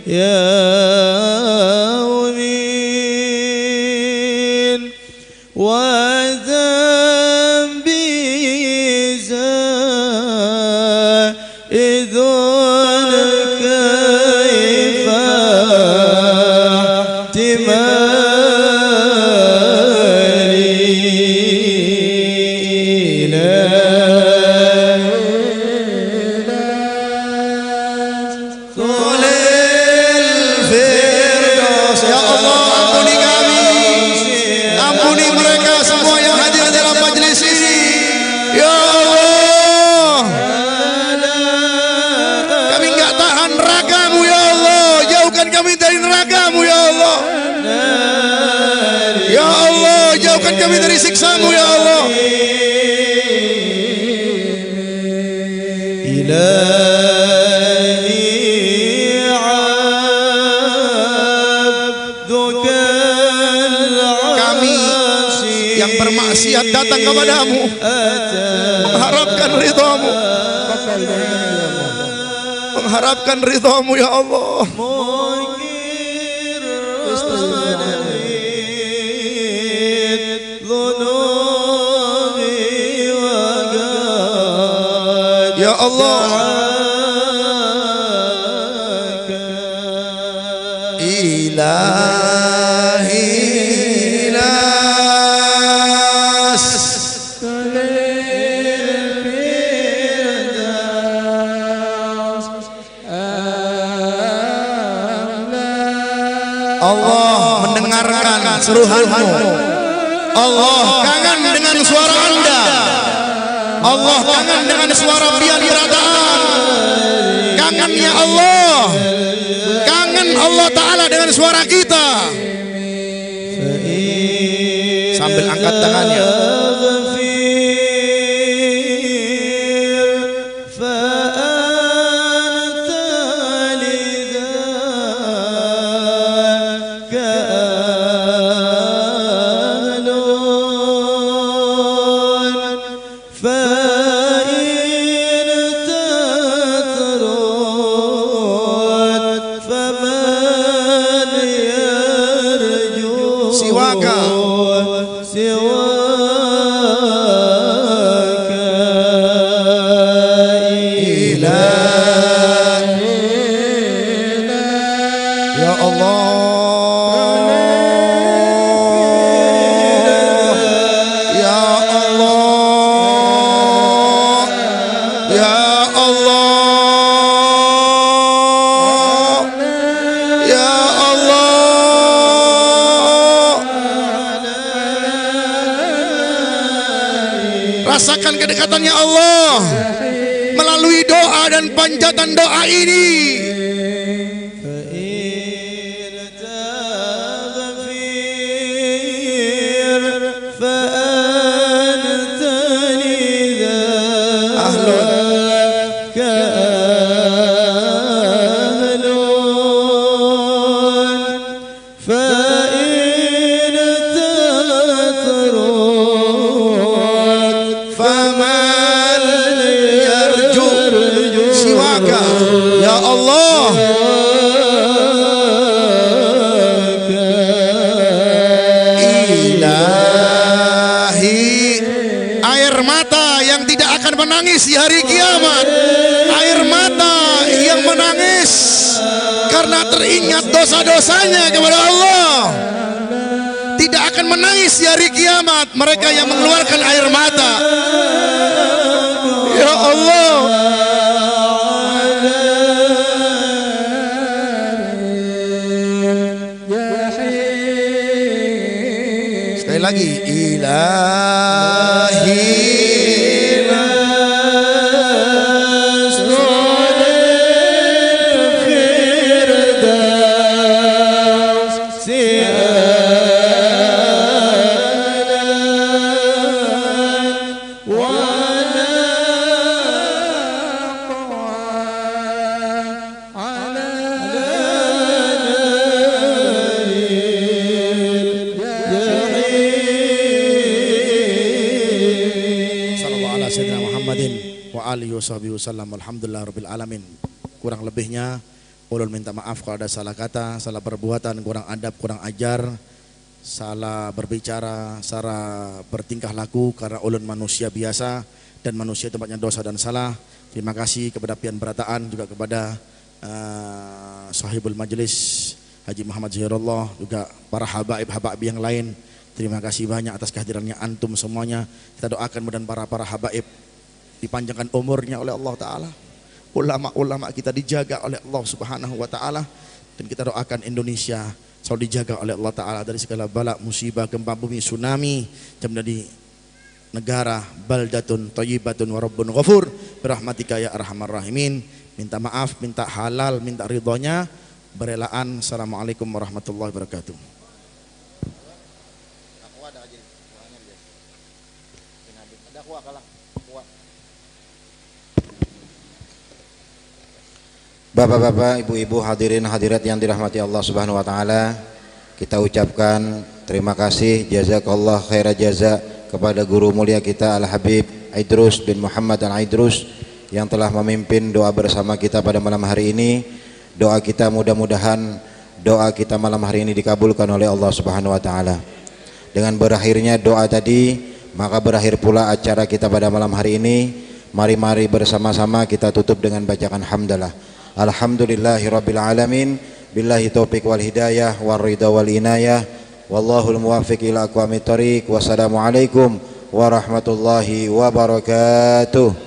يوم وذنبي زائد كيف kami dari siksa-Mu ya Allah. Ilahi abduka kami yang bermaksiat datang kepadamu mengharapkan ridha-Mu, mengharapkan ridha-Mu ya Allah. Ya Allah, ilahi nas Allah mendengarkan seruhan-Mu. Allah kangen dengan suara Anda. Allah kangen dengan suara pian berataan. Kangen ya Allah. Kangen Allah Ta'ala dengan suara kita. Sambil angkat tangannya. merasakan kedekatannya Allah melalui doa dan panjatan doa ini. Menangis di hari kiamat, air mata yang menangis karena teringat dosa-dosanya kepada Allah, tidak akan menangis di hari kiamat mereka yang mengeluarkan air mata. Ya Allah, sekali lagi, ilahi alhamdulillah alamin. Kurang lebihnya ulun minta maaf kalau ada salah kata, salah perbuatan, kurang adab, kurang ajar, salah berbicara, salah bertingkah laku, karena ulun manusia biasa dan manusia tempatnya dosa dan salah. Terima kasih kepada Pian Berataan, juga kepada sahibul majelis Haji Muhammad Zairullah, juga para habaib yang lain. Terima kasih banyak atas kehadirannya antum semuanya. Kita doakan mudah-mudahan para habaib dipanjangkan umurnya oleh Allah Ta'ala, ulama-ulama kita dijaga oleh Allah Subhanahu wa Ta'ala, dan kita doakan Indonesia selalu dijaga oleh Allah Ta'ala dari segala bala, musibah, gempa bumi, tsunami, dan menjadi negara baldatun thayyibatun wa rabbun ghafur birahmatika ya arhamar rahimin. Minta maaf, minta halal, minta ridhonya, berelaan. Assalamualaikum warahmatullahi wabarakatuh. Bapak-bapak, ibu-ibu, hadirin hadirat yang dirahmati Allah Subhanahu wa taala, kita ucapkan terima kasih jazakallah khaira jaza kepada guru mulia kita Al Habib Idrus bin Muhammad Al Idrus yang telah memimpin doa bersama kita pada malam hari ini. Doa kita mudah-mudahan doa kita malam hari ini dikabulkan oleh Allah Subhanahu wa taala. Dengan berakhirnya doa tadi, maka berakhir pula acara kita pada malam hari ini. Mari bersama-sama kita tutup dengan bacaan hamdalah. Alhamdulillahirabbil alamin, billahi taufiq wal hidayah war ridha wal inayah, wallahul muwaffiq ila aqwamit thoriq. Wassalamualaikum warahmatullahi wabarakatuh.